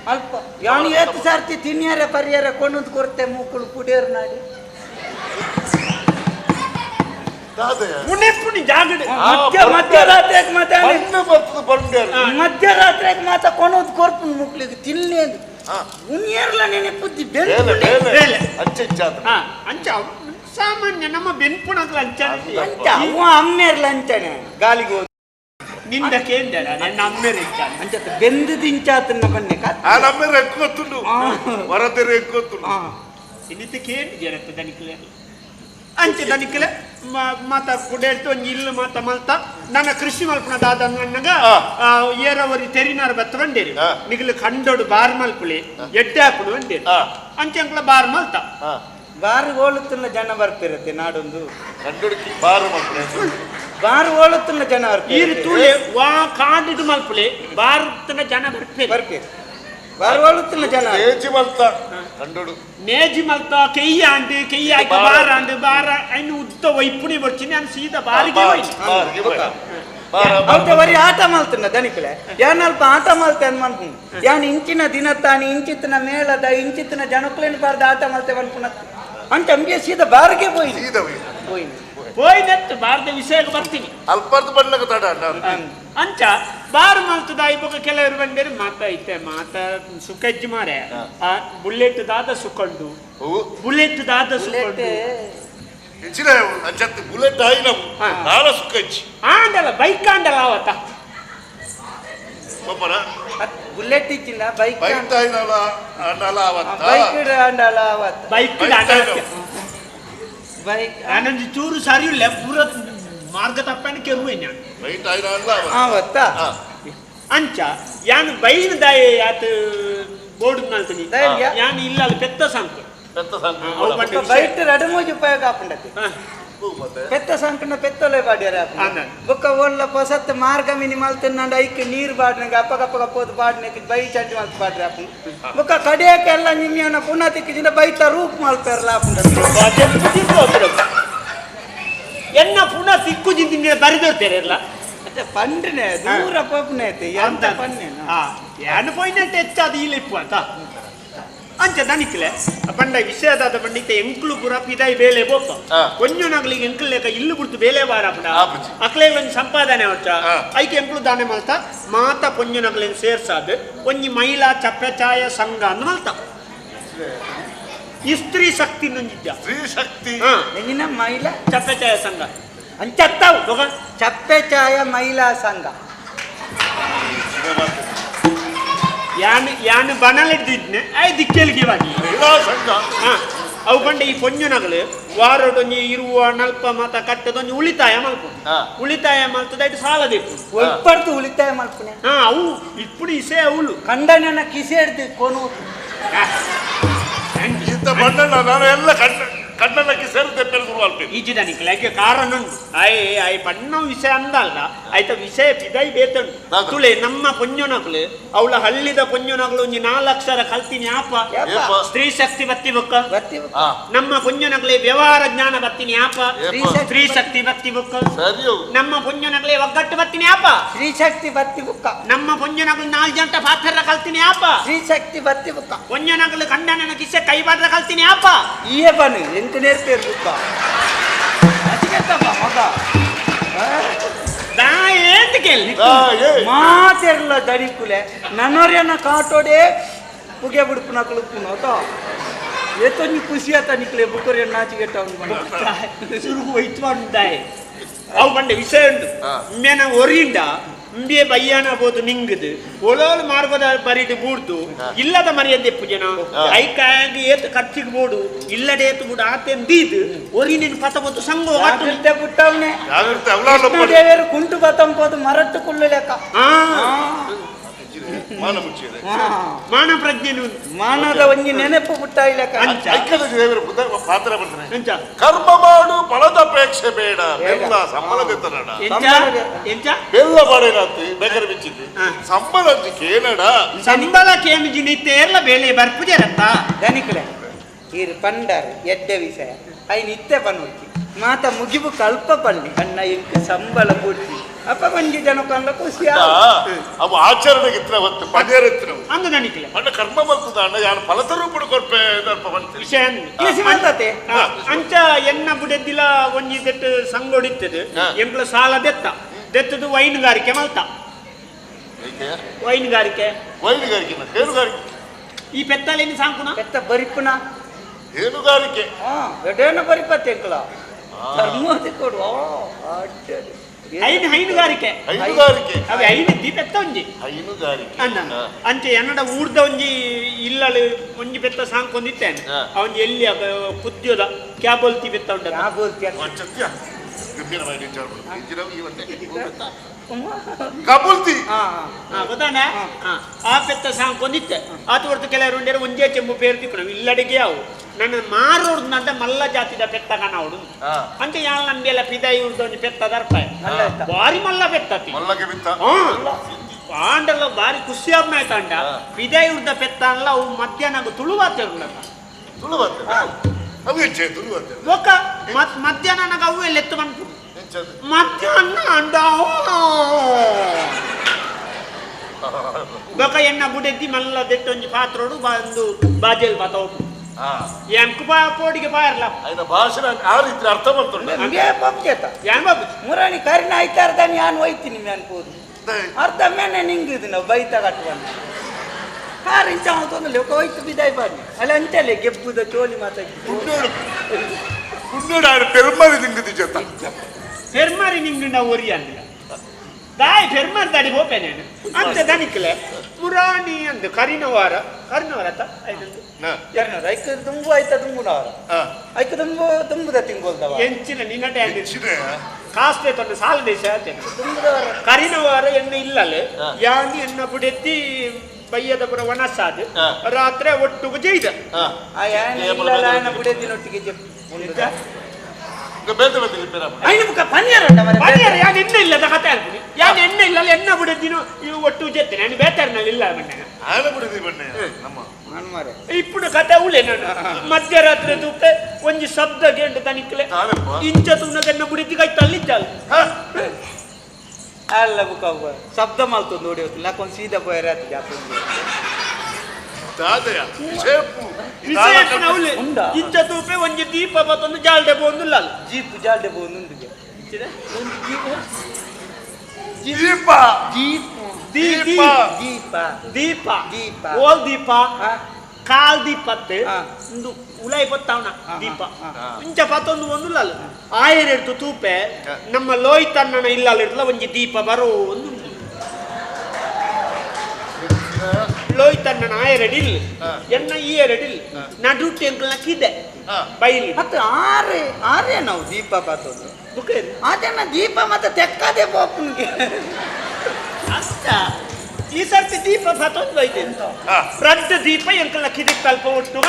ಅಲ್ಪ ಯಾನು ಎತ್ತು ಸರ್ತಿ ತಿನ್ಯಾರ ಪರಿಯಾರ ಕೊಂಡೊಂದು ಕೊರತೆ ಮೂಕುಳು ಪುಡೇರು ನಾಡಿ ಪುಣೆ ಜಾಗಡಿ ಮಧ್ಯರಾತ್ರಿಗೆ ಮಾತ ಕೊನೋದು ಕೊರ್ಪು ಮುಕ್ಳಿಗೆ ತಿನ್ನೇದು ಉನಿಯರ್ಲ ನೆನಪುದ್ದಿ ಬೇಲೆ ಬೆಂದು ಬೇಲೆ ಅಂಚೆ ಇಚ್ಚಾತ ಅಂಚ ಸಾಮಾನ್ಯ ನಮ್ಮ ಬೆನ್ಪುಣಕ್ಲ ಅಂಚ ಅಂಚ ಅವ ಅಮ್ಮೇರ್ಲ ಅಂಚಾನೆ ಗಾಲಿಗೆ ಹೋದ ನಿಂದ ಕೇಂದ್ರ ನನ್ನ ಅಮ್ಮೇರೆ ಅಂಚ ಬೆಂದು ದಿಂಚಾತನ್ನ ಬನ್ನೆ ಆ ನಮ್ಮೇರೆ ఎక్కువొస్తుండు వరదెర ఎక్కువొస్తుండు ಇನ್ನಿತ ಕೇಂದ್ರ ಜರತ್ತ ದನಿಕಲೆ ಅಂಚೆ ದನಿಕಲೆ ಮಾತ ಕುಡೇಳ್ತು ಒಂಜಿ ಇಲ್ಲು ಮಾತ ಮಲ್ತ ನನ್ನ ಕೃಷಿ ಮಲ್ಪನ ದಾದ ನನ್ನಗ ಏರವರಿ ತೆರಿನಾರ ಬತ್ತ ಬಂಡೇರಿ ನಿಗಲು ಕಂಡೋಡು ಬಾರ್ ಮಲ್ಪುಳಿ ಎಡ್ಡೆ ಹಾಕುಡು ಬಂಡೇರಿ ಅಂಚೆ ಅಂಕಲ ಬಾರ್ ಮಲ್ತ ಬಾರು ಓಳುತ್ತನ್ನ ಜನ ಬರ್ತಿರತ್ತೆ ನಾಡೊಂದು ಕಂಡೋಡಿకి ಬಾರು ಮಲ್ಪುಳೆ ಬಾರು ಓಳುತ್ತನ್ನ ಜನ ಈರು ತೂಲೆ ವಾ ಕಾಡಿಡು ಮಲ್ಪುಳಿ ಬಾರುತ್ತನ ಜನ ಬರ್ಪೇರಿ ಬಾರು ಓಳುತ್ತನ್ನ ಜನ ನೇಜಿ ಮಲ್ತ ಕಂಡೋಡು ನೇಜಿ ಮಲ್ತ ಕೆಯ್ಯ ಆಂಡು ಕೆಯ್ಯ ಆಯ್ತು ಬಾರ ಆಂಡು ಬಾರ ಅಯ್ನು ಉದ್ದ ವೈಪುಣಿ ಬರ್ಚಿನಿ ಅನ್ ಸೀದಾ ಬಾರಿಗೆ ಅವತ್ತೆ ವರಿ ಆಟ ಮಲ್ತನ್ನ ದನಿಕಲೆ ಯಾನ್ ಅಲ್ಪ ಆಟ ಮಲ್ತೆ ಅನ್ಮನ್ಪು ಯಾನ್ ಇಂಚಿನ ದಿನ ತಾನಿ ಇಂಚಿತ್ತಿನ ಮೇಳದ ಇಂಚಿತ್ತಿನ ಜನಕ್ಲೇನು ಬಾರ್ದ ಆಟ ಮಲ್ತೆ ಅನ್ಪುನ ಅಂತ ಅಂಬಿಯ ಸೀದಾ ಬಾರಿಗೆ ಹೋಯ್ನಿ ಹೋಯ್ದತ್ತು ಬಾರದ ವಿಷಯಕ್ಕೆ ಬರ್ತೀನಿ ಅಲ್ಪರ್ದು ಬಣ್ಣಕ ತಡ ಅಂಚ ಬಾರ್ ಮಲ್ತದ ಇವಾಗ ಕೆಲವರು ಬಂದಿರು ಮಾತ ಸುಖಜ್ಜಿ ಮಾರೆ ಬುಲೆಟ್ ದಾದ ಸುಕೊಂಡು ಬುಲೆಟ್ ದಾದ ಸುಕೊಂಡು ಹೆಚ್ಚಿನ ಅಂಚತ್ತು ಬುಲೆಟ್ ಆಯ್ನ ನಾಳ ಸುಕ್ಕಚ್ಚಿ ಆಂಡಲ್ಲ ಬೈಕ್ ಆಂಡಲ್ಲ ಅವತ್ತ ಬುಲೆಟ್ ಇಚ್ಚಿಲ್ಲ ಬೈಕ್ ಬೈಕ್ ಆಯ್ನಲ್ಲ ಅಂಡಲ ಅವತ್ತ ಬೈಕ್ ಆಂಡಲ ಅವತ್ತ ಬೈಕ್ ಬೈಕ್ ಆನಂದ್ ಚೂರು ಸರಿ ಇಲ್ಲ ಪೂರ ಮಾರ್ಗ ತಪ್ಪನ ಕೆರುವೆ ಬೈಕ್ ಆಯ್ನಲ್ಲ ಅವತ್ತ ಅಂಚ ಯಾನು ಬೈನ ದಾಯ ಯಾತ ಬೋರ್ಡ್ ನಾಲ್ಕನಿ ಯಾನು ಇಲ್ಲ ಅಲ್ಲಿ ಪೆತ್ತ ಸಂಕ ಬೈಟ್ ಎರಡು ಮೂಜು ಉಪಯೋಗ ಆಪಂಡತಿ ಪೆತ್ತ ಸಂಕನ ಪೆತ್ತಲೆ ಬಾಡ್ಯಾರ ಬೊಕ್ಕ ಒಲ್ಲ ಪೊಸತ್ ಮಾರ್ಗ ಮಿನಿ ಮಲ್ತನ್ನಂಡ ಐಕ್ ನೀರ್ ಬಾಡ್ನಗ ಅಪ್ಪಗಪ್ಪಗ ಪೋದು ಬಾಡ್ನಕ್ಕೆ ಬೈ ಚಂಡಿ ಮಲ್ತ ಬಾಡ್ರಿ ಆಪನ್ ಬೊಕ್ಕ ಕಡಿಯಕ್ಕೆಲ್ಲ ನಿಮ್ಮಿಯನ್ನ ಪುನಃ ತಿಕ್ಕಿದಿಂದ ಬೈತ ರೂಪ್ ಮಲ್ಪೆರ್ಲ ಆಪಂಡತಿ ಎನ್ನ ಪುನಃ ತಿಕ್ಕು ಜಿಂದಿನ ಬರಿದೋಡ್ತೇನೆ ಎಲ್ಲ ಪಂಡ್ನೆ ದೂರ ಪೋಪ್ನೆ ಎಂತ ಪನ್ನೆ ಯಾನು ಪೋಯ್ನಂತೆ ಹೆಚ್ಚಾದ ಈ ಲಿಪ್ಪು ಅಂತ ಅಂಚ ದನಿಕ್ಲೆ ಬಂಡ ವಿಷಯದಾದ ಬಂಡಿತ ಎಂಕ್ಲು ಪುರ ಪಿದಾಯಿ ಬೇಲೆ ಬೋಪ ಕೊಂಜನಾಗ್ಲಿಗೆ ಎಂಕ್ಲು ಲೆಕ್ಕ ಇಲ್ಲು ಬಿಡ್ತು ಬೇಲೆ ಬಾರ ಪುಡ ಅಕ್ಲೆ ಒಂದು ಸಂಪಾದನೆ ಹೊಚ್ಚ ಐಕೆ ಎಂಕ್ಲು ದಾನೆ ಮಲ್ತ ಮಾತ ಪೊಂಜನಾಗ್ಲಿಗೆ ಸೇರ್ಸಾದ ಒಂಜಿ ಮಹಿಳಾ ಚಪ್ಪೆಚಾಯ ಸಂಘ ಅಂದ್ ಮಲ್ತ ಈ ಸ್ತ್ರೀ ಶಕ್ತಿ ನಂಜಿದ್ದ ಸ್ತ್ರೀ ಶಕ್ತಿ ಎಂಜಿನ ಮಹಿಳಾ ಚಪ್ಪೆಚಾಯ ಸಂಘ ಅಂಚತ್ತಾವು ಚಪ್ಪೆಚಾಯ ಮಹಿಳಾ ಸಂಘ ಯಾನು ಬನಲಿದ್ದಿದ್ನೆ ಐ ದಿಕ್ಕೆಲ್ಗಿವಾಗಿ ಅವು ಬಂಡೆ ಈ ಪೊಂಜನಗಳು ವಾರದೊಂಜಿ ಇರುವ ನಲ್ಪ ಮತ ಕಟ್ಟದೊಂಜಿ ಉಳಿತಾಯ ಮಲ್ಪ ಉಳಿತಾಯ ಮಲ್ತದ ಇದು ಸಾಲದಿಪ್ಪು ಒಪ್ಪಡ್ತು ಉಳಿತಾಯ ಮಲ್ಪನೆ ಅವು ಇಪ್ಪುಡು ಇಸೆ ಅವಳು ಕಂಡನ ಕಿಸೆ ಹಿಡ್ದು ಕೊನು ಇಂಥ ಬಣ್ಣ ನಾನು ಎಲ್ಲ ಕಣ್ಣನಕ್ಕೆ ಸೇರಿದೆ ಪೆರುದು ಅಲ್ಪೆ ಈಜಿದ ನಿಕ್ಲಾಕೆ ಕಾರಣ ಉಂಟು ಐ ಪಣ್ಣ ವಿಷಯ ಅಂದಲ್ಲ ಆಯ್ತ ವಿಷಯ ಪಿದೈ ಬೇತುಂಟು ತುಳೆ ನಮ್ಮ ಪೊಂಜನಗಳು ಅವಳ ಹಳ್ಳಿದ ಪೊಂಜನಗಳು ಒಂಜಿ 4 ಅಕ್ಷರ ಕಲ್ತೀನಿ ಆಪ ಸ್ತ್ರೀ ಶಕ್ತಿ ಬತ್ತಿ ಬೊಕ್ಕ ನಮ್ಮ ಪೊಂಜನಗಳೇ ವ್ಯವಹಾರ ಜ್ಞಾನ ಬತ್ತೀನಿ ಆಪ ಸ್ತ್ರೀ ಶಕ್ತಿ ಬತ್ತಿ ಬೊಕ್ಕ ನಮ್ಮ ಪೊಂಜನಗಳೇ ಒಗ್ಗಟ್ಟು ಬತ್ತೀನಿ ಆಪ ಸ್ತ್ರೀ ಶಕ್ತಿ ಬತ್ತಿ ಬುಕ್ಕ ನಮ್ಮ ಪೊಂಜನಗಳು 4 ಜಂಟ ಪಾತ್ರ ಕಲ್ತೀನಿ ಆಪ ಸ್ತ್ರೀ ಶಕ್ತಿ ಬತ್ತಿ ಬುಕ್ಕ ಪೊಂಜನಗಳು ಕಂಡನ ಕಿಸೆ ಕೈ ಬಾದ್ರ ಕಲ್ತೀನಿ ಆಪ ಈಯೇ ಬನ್ನಿ ಎಂತ ನೇರ್ಪೇರು ಬುಕ್ಕ ಮಗ ಮಾತೆರ್ಲ ದಡಿಕುಲೆ ನನ್ನೋರ್ಯನ ಕಾಟೋಡೆ ಪುಗೆ ಬಿಡ್ಪು ನಕಲು ಪುನೋತ ಏತೊಂದು ಖುಷಿ ಆತ ನಿಕ್ಲೆ ಬುಕ್ಕರಿಯ ನಾಚಿಗೆಟ್ಟ ಶುರು ಹೋಯ್ತು ಅಂದಾಯ್ ಅವು ಬಂಡೆ ವಿಷಯ ಉಂಟು ಮೇನ ಒರಿಯಿಂದ ಇಂಬೆ ಬಯ್ಯಾನ ಬೋದು ನಿಂಗದು ಒಲೋಲು ಮಾರ್ಗದ ಬರಿದು ಬೂಡ್ದು ಇಲ್ಲದ ಮರಿಯದ್ದೆ ಪೂಜನ ಐಕಾಗಿ ಏತು ಖರ್ಚಿಗೆ ಬೋಡು ಇಲ್ಲದೆ ಏತು ಬುಡ ಆತೆಂದೀದು ಒರಿ ನಿನ್ ಪತ ಬೋದು ಸಂಘ ಬಿಟ್ಟೆ ಬಿಟ್ಟವನೆ ದೇವರು ಕುಂಟು ಬತ್ತಂಪೋದು ಮರಟ್ಟು ಕುಳ್ಳು ಲೆಕ್ಕ ಮಾನ ಪ್ರಜ್ಞೆ ಮಾನದ ಒಂಜಿ ನೆನಪು ಬಿಟ್ಟ ಲೆಕ್ಕ ದೇವರ ಪಾತ್ರ ಬರ್ತಾನೆ ಕರ್ಮ ಮಾಡು ಫಲದಪೇಕ್ಷೆ ಬೇಡ ಬೆಲ್ಲ ಸಂಬಳದೆತ್ತನಡ ಬೆಲ್ಲ ಬಾಡೇನಾತಿ ಬೇಕರೆ ಬಿಚ್ಚಿದ್ದು ಸಂಬಳ ಕೇನಡ ಸಂಬಳ ಕೇನು ಜಿನಿತ್ತೇರ್ಲ ಬೇಳೆ ಬರ್ಪುಜರತ್ತ ದನಿಕಲೆ ಈರ್ ಪಂಡರ್ ಎಡ್ಡೆ ವಿಷಯ ಐ ನಿತ್ಯ ಪನ್ನುಚ್ಚಿ ಮಾತ ಮುಗಿಬು ಕಲ್ಪ ಪನ್ನಿ ಅಣ್ಣ ಇಂಕ ಸಂಬಳ ಬುಡ್ಡಿ ಅಪ್ಪ ಬಂಜಿ ಜನ ಕಂಡ ಖುಷಿ ಅವ ಆಚರಣೆಗೆ ಇತ್ರ ಹೊತ್ತು ಪದೇರೆತ್ತಿನ ಅಂದು ನನಿಕಲೆ ಅಣ್ಣ ಕರ್ಮ ಬರ್ತದ ಅಣ್ಣ ಯಾರು ಫಲತರೂಪಡು ಕೊರ್ಪೆ ವಿಷಯ ಮಂತತೆ ಅಂಚ ಎನ್ನ ಬುಡೆದ್ದಿಲ ಒಂಜಿ ದೆಟ್ಟು ಸಂಗೊಡಿತ್ತದು ಎಂಕ್ಲ ಸಾಲ ದೆತ್ತದು ವೈನುಗಾರಿಕೆ ಮಲ್ತ ವೈನುಗಾರಿಕೆ ವೈನುಗಾರಿಕೆ ಹೇರುಗಾರಿಕೆ ಈ ಪೆತ್ತಲೇನು ಸಾಂಕುನ ಪೆತ್ತ ಬರಿಪ್ಪನ ಹೇನುಗಾರಿಕೆ ಎಡೇನ ಬರಿಪತ್ತೆ ಎಂಕಲ ಧರ್ಮೋದಿ ಕೊಡು ಅಡ್ಡಡಿ ಹೈನುಗಾರಿಕೆ ಹೈನುಗಾರಿಕೆ ಅವೆ ಐದು ಪೆತ್ತ ಒಂಜಿ ಹೈನುಗಾರಿಕೆ ಅನ್ನ ಅಂಚೆ ಎನ್ನಡ ಊರ್ದ ಒಂಜಿ ಇಲ್ಲಲು ಒಂಜಿ ಪೆತ್ತ ಸಾಂಕೊಂಡಿತ್ತೇನೆ ಅವನ್ ಎಲ್ಲಿ ಕುದ್ಯೋದ ಕ್ಯಾಬೋಲ್ತಿ ಪೆತ್ತ ಉಂಟ ಕಬೂಲ್ತಿ ಗೊತ್ತಾನ ಆ ಪೆತ್ತ ಸಾಂಕೊಂಡಿತ್ತೆ ಆತ ಹೊರತು ಕೆಲವರು ಉಂಡೇರು ಒಂಜೇ ಚೆಂಬು ಪೇರು ತಿಕ್ಕೊಂಡು ಇಲ್ಲಡಿಗೆ ಅವು ನನ್ನ ಮಾರೋಡ್ದಂತ ಮಲ್ಲ ಜಾತಿದ ಪೆತ್ತ ಕಾಣವಡು ಅಂಚೆ ಯಾಳ ನಮ್ಗೆಲ್ಲ ಪಿದಾಯಿ ಉರ್ದ ಒಂಜಿ ಪೆತ್ತ ದರ್ಪಾಯ ಬಾರಿ ಮಲ್ಲ ಪೆತ್ತತಿ ಪಾಂಡಲ್ಲ ಬಾರಿ ಖುಷಿ ಆಯ್ತಂಡ ಪಿದಾಯಿ ಉರ್ದ ಪೆತ್ತ ಅಲ್ಲ ಅವು ಮಧ್ಯಾಹ್ನ ತುಳುವಾತೆ ಒಕ್ಕ ಮಧ್ಯಾಹ್ನ ಅವು ಎಲ್ಲ ಎತ್ತು ಬಂತು ಮಧ್ಯಾಹ್ನ ಅಂಡ ಬೊಕ ಎನ್ನ ಬುಡೆದ್ದಿ ಮಲ್ಲ ದೆಟ್ಟು ಒಂಜಿ ಪಾತ್ರೋಡು ಬಂದು ಬಾಜೆಲ್ ಪಾತ ಹೋಗು ಎಂಕು ಪೋಡಿಗೆ ಪಾಯರ್ಲ ಭಾಷಣ ಆ ರೀತಿ ಅರ್ಥ ಮಾಡ್ತಾರೆ ಮುರಾಣಿ ಕರಿನ ಆಯ್ತಾರ್ದಾನಿ ನಾನು ಒಯ್ತೀನಿ ಅನ್ಬೋದು ಅರ್ಧ ಮೇನೆ ನಿಂಗಿದ್ ನಾವು ಬೈತ ಕಟ್ಟುವಂತ ಕಾರ್ ಇಂಚ ತೊಂದ್ರೆ ಹೋಯ್ತು ಬಿದಾಯ್ ಬಾರಿ ಅಲ್ಲ ಅಂತೆಲ್ಲ ಗೆಬ್ಬುದ ಚೋಲಿ ಮಾತಾಡಿ ಪೆರ್ಮಾರಿ ನಿಂಗದಿ ಜೊತೆ ಪೆರ್ಮಾರಿ ನಿಂಗಿನ ಒರಿ ಅಂದಿಲ್ಲ ದಾಯ್ ಪೆರ್ಮಾರಿ ದಾಡಿ ಹೋಪೇನೆ ಅಂತ ದನಿಕ್ಲೆ ಮುರಾಣಿ ಅಂದು ಕರಿನವಾರ ಐಕ ತುಂಬು ಆಯ್ತ ತುಂಬುನವಾರ ಐಕ ತುಂಬುದ ತಿಂಗೋಲ್ದವ ಎಂಚಿನ ನಿನ್ನಟೆ ಕಾಸ್ತೆ ತೊಂದು ಸಾಲ ದೇಶ ಕರಿನವಾರ ಎಣ್ಣೆ ಇಲ್ಲಲೆ ಯಾನಿ ಎನ್ನ ಬುಡೆತ್ತಿ ಬಯ್ಯದ ಪುರ ವನಸಾದ ರಾತ್ರಿ ಒಟ್ಟುಗು ಜೈದ ಬುಡೆದ್ದಿನೊಟ್ಟಿಗೆ ಎಣ್ಣೆ ಇಲ್ಲದ ಕತೆ ಅನ್ಬಿಡಿ ಯಾನ್ ಎಣ್ಣೆ ಇಲ್ಲ ಎಣ್ಣೆ ಬಿಡದಿನ ಒಟ್ಟು ಜೆತ್ತೆ ನಾನು ಬೇತಾರ್ನಲ್ಲಿ ಇಲ್ಲ ఇప్పుడు కథ ఊలే మధ్యరాత్రి చూస్తే కొంచెం శబ్ద గేంట తనికలే ఇంచ తున్నగన్న బుడితిగా తల్లించాలి ಅಲ್ಲ ಬುಕ್ಕ ಶಬ್ದ ಮಾಡ್ತು ನೋಡಿ ಕೊಂದು ಸೀದಾ ಪೋಯ ರಾತ್ರಿ ಇಂಚ ತೂಪೆ ಒಂಜಿ ದೀಪ ಮತ್ತೊಂದು ಜಾಲ್ಡೆ ಬೋಂದು ಜೀಪ್ ಜಾಲ್ಡೆ ಬೋಂದು ದೀಪ ದೀಪ ದೀಪ ದೀಪ ದೀಪ ಓಲ್ ದೀಪ ಕಾಲ್ ದೀಪತ್ತೆ ಒಂದು ಉಳೈ ಬತ್ತಾವನ ದೀಪ ಇಂಚ ಪತ್ತೊಂದು ಒಂದು ಆಯರೆಡ್ತು ತೂಪೆ ನಮ್ಮ ಲೋಯ್ತಣ್ಣನ ಇಲ್ಲಲ್ಲ ಒಂಜಿ ದೀಪ ಬರೋ ಒಂದು ಲೋಯ್ತಣ್ಣನ ಆಯರೆಡಿಲ್ ಎನ್ನ ಈ ಎರಡಿಲ್ ನಡು ಟೆಂಕಲ್ನಕ್ಕಿದೆ ಬೈಲಿ ಮತ್ತೆ ಆರೇ ನಾವು ದೀಪ ಬತ್ತೊಂದು ಅದನ್ನ ದೀಪ ಮತ್ತೆ ತೆಕ್ಕದೆ ಬೋಪನ್ಗೆ ಅಷ್ಟ ಈ ಸರ್ತಿ ದೀಪ ಬತ್ತೊಂದು ಐತೆ ಪ್ರದ್ದ ದೀಪ ಎಂಕಲ್ಲ ಕಿದಿಕ್ ತಲ್ಪ ಒಟ್ಟು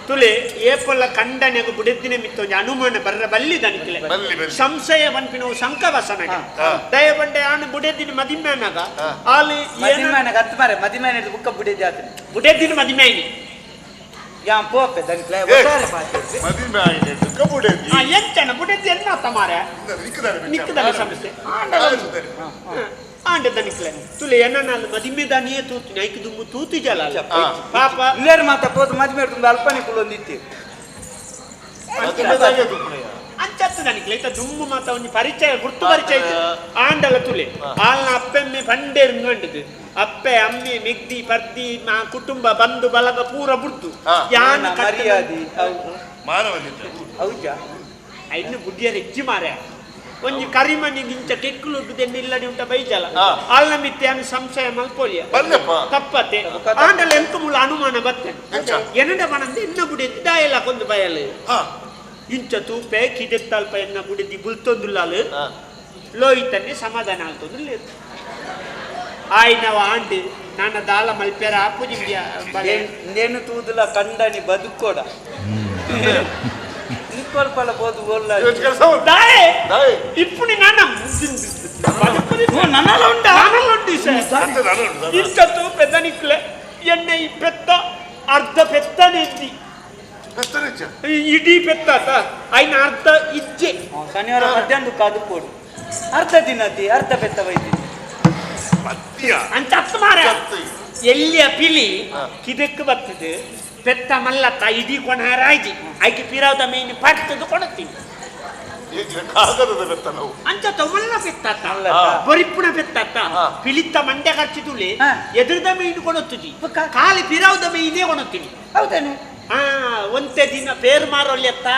ತುಲೆ ಏಪಲ್ಲ ಕಂಡನೆಗ ಬುಡೆದ್ದಿನ ಮಿತ್ತೊಂದು ಅನುಮಾನ ಬರ್ರ ಬಲ್ಲಿ ದನಿಕ್ಲೆ ಸಂಶಯ ಬನ್ಪಿನವು ಸಂಕವಸನಗ ದಯಬಂಡೆ ಆನ ಬುಡೆದ್ದಿನ ಮದಿಮ್ಯಾನಗ ಆಲಿ ಮದಿಮ್ಯಾನಗ ಹತ್ತು ಮಾರೆ ಮದಿಮ್ಯಾನ ಬುಕ್ಕ ಬುಡೆದ್ದಿ ಆತನೆ ಬುಡೆದ್ದಿನ ಮದಿಮ್ಯಾನಿ ಯಾಂ ಪೋಪೆ ದನಿಕ್ಲೆ ಒಟ್ಟಾರೆ ಪಾತೆ ಮದಿಮ್ಯಾನಿ ದುಕ್ಕ ಬುಡೆದ್ದಿ ಎಂಚನ ಬುಡೆದ್ದಿ ಎನ್ನ ತಮಾರೆ ನಿಕ್ಕದ ಸಮಸ್ಯೆ ಆಂಡ ದನಿಕ್ಲೆ ತುಲೆ ಎನ್ನನಾಲ್ ಮದಿಮೆದಾನಿಯೇ ತೂತು ನೈಕ್ ದುಮ್ಮು ತೂತು ಜಲ ಪಾಪ ಇಲ್ಲೇರು ಮಾತ ಪೋದು ಮದಿಮೆ ತುಂಬ ಅಲ್ಪನೆ ಕುಲೊಂದಿತ್ತಿ ಅಂಚತ್ತು ದನಿಕ್ಲೆ ಇತ್ತ ದುಮ್ಮು ಮಾತ ಒಂಜಿ ಪರಿಚಯ ಗುರ್ತು ಪರಿಚಯ ಆಂಡಲ ತುಲೆ ಆಲ್ನ ಅಪ್ಪೆಮ್ಮೆ ಬಂಡೇರು ನೋಡಿದ್ದು ಅಪ್ಪೆ ಅಮ್ಮೆ ಮೆಗ್ದಿ ಪರ್ದಿ ಕುಟುಂಬ ಬಂಧು ಬಲಗ ಪೂರ ಬುಡ್ತು ಯಾನ ಮರ್ಯಾದಿ ಹೌದಾ ಐನು ಬುಡ್ಡಿಯರ ಹೆಚ್ಚಿ ಮಾರ್ಯ ಒಂಜಿ ಕರಿಮನಿಗೆ ಇಂಚ ಕೆಕ್ಕುಲುಡ್ಡುದೆನ್ನ ಇಲ್ಲಡಿ ಉಂಟ ಬೈಜಲ ಅಲ್ಲ ಮಿತ್ಯಾನು ಸಂಶಯ ಮಲ್ಪೊಲಿಯ ತಪ್ಪತ್ತೆ ಆಂಡಲ ಎಂತ ಮುಳ ಅನುಮಾನ ಬತ್ತೆ ಎನ್ನಡ ಬಣಂದ ಎನ್ನ ಬುಡಿ ದಾಯಲ ಕೊಂದು ಬಯಲು ಇಂಚ ತೂಪೆ ಕಿದೆತ್ತಲ್ಪ ಎನ್ನ ಬುಡಿದಿ ಬುಲ್ತೊಂದುಲ್ಲಾಲು ಲೋಯಿತನ್ನೇ ಸಮಾಧಾನ ಆಲ್ತೊಂದು ಆಯ್ನವ ಆಂಡು ನನ್ನ ದಾಲ ಮಲ್ಪೆರ ಆಪು ನಿಮ್ಗೆ ನೇನು ತೂದುಲ ಕಂಡನಿ ಬದುಕೋಡ ನಿಕ್ಕೊಳ್ಪಲ ಬೋದು ಬೋಲ್ಲ ఇప్పుడు ఇంతతో పెద్ద నిక్కులే ఎన్న ఈ పెద్ద అర్ధ పెద్దనేది ఇడీ పెద్ద ఆయన అర్ధ ఇజ్జೆ ಶನಿವಾರ ಮಧ್ಯಾಹ್ನ ಕಾದುಕೋಡು ಅರ್ಧ ದಿನದಿ ಅರ್ಧ ಬೆತ್ತವೈತಿ ಅಂತ ಅರ್ಥ ಮಾರ ಎಲ್ಲಿಯ ಪಿಲಿ ಕಿದಕ್ಕೆ ಬರ್ತದೆ ಪೆತ್ತ ಮಲ್ಲತ್ತ ಇಡೀ ಕೊಣ ರಾಜಿ ಆಯ್ಕೆ ಪಿರಾವ್ದ ಮೇನ್ ಪಡ್ತದ್ದು ಕೊಡುತ್ತೀನಿ ಕಾಗದದ ಬೆತ್ತ ನಾವು ಅಂಚ ತೊಮಲ್ಲ ಬೆತ್ತಾತ ಬರಿಪ್ಪುಣ ಬೆತ್ತಾತ ಪಿಲಿತ್ತ ಮಂಡ್ಯ ಖರ್ಚು ತುಳಿ ಎದುರದ ಮೀನು ಕೊಣೊತ್ತುಜಿ ಕಾಲಿ ಪಿರಾವ್ದ ಮೀನೇ ಕೊಣೊತ್ತೀನಿ ಹೌದೇನು ಒಂತೆ ದಿನ ಪೇರ್ ಮಾರೊಳ್ಳೆತ್ತ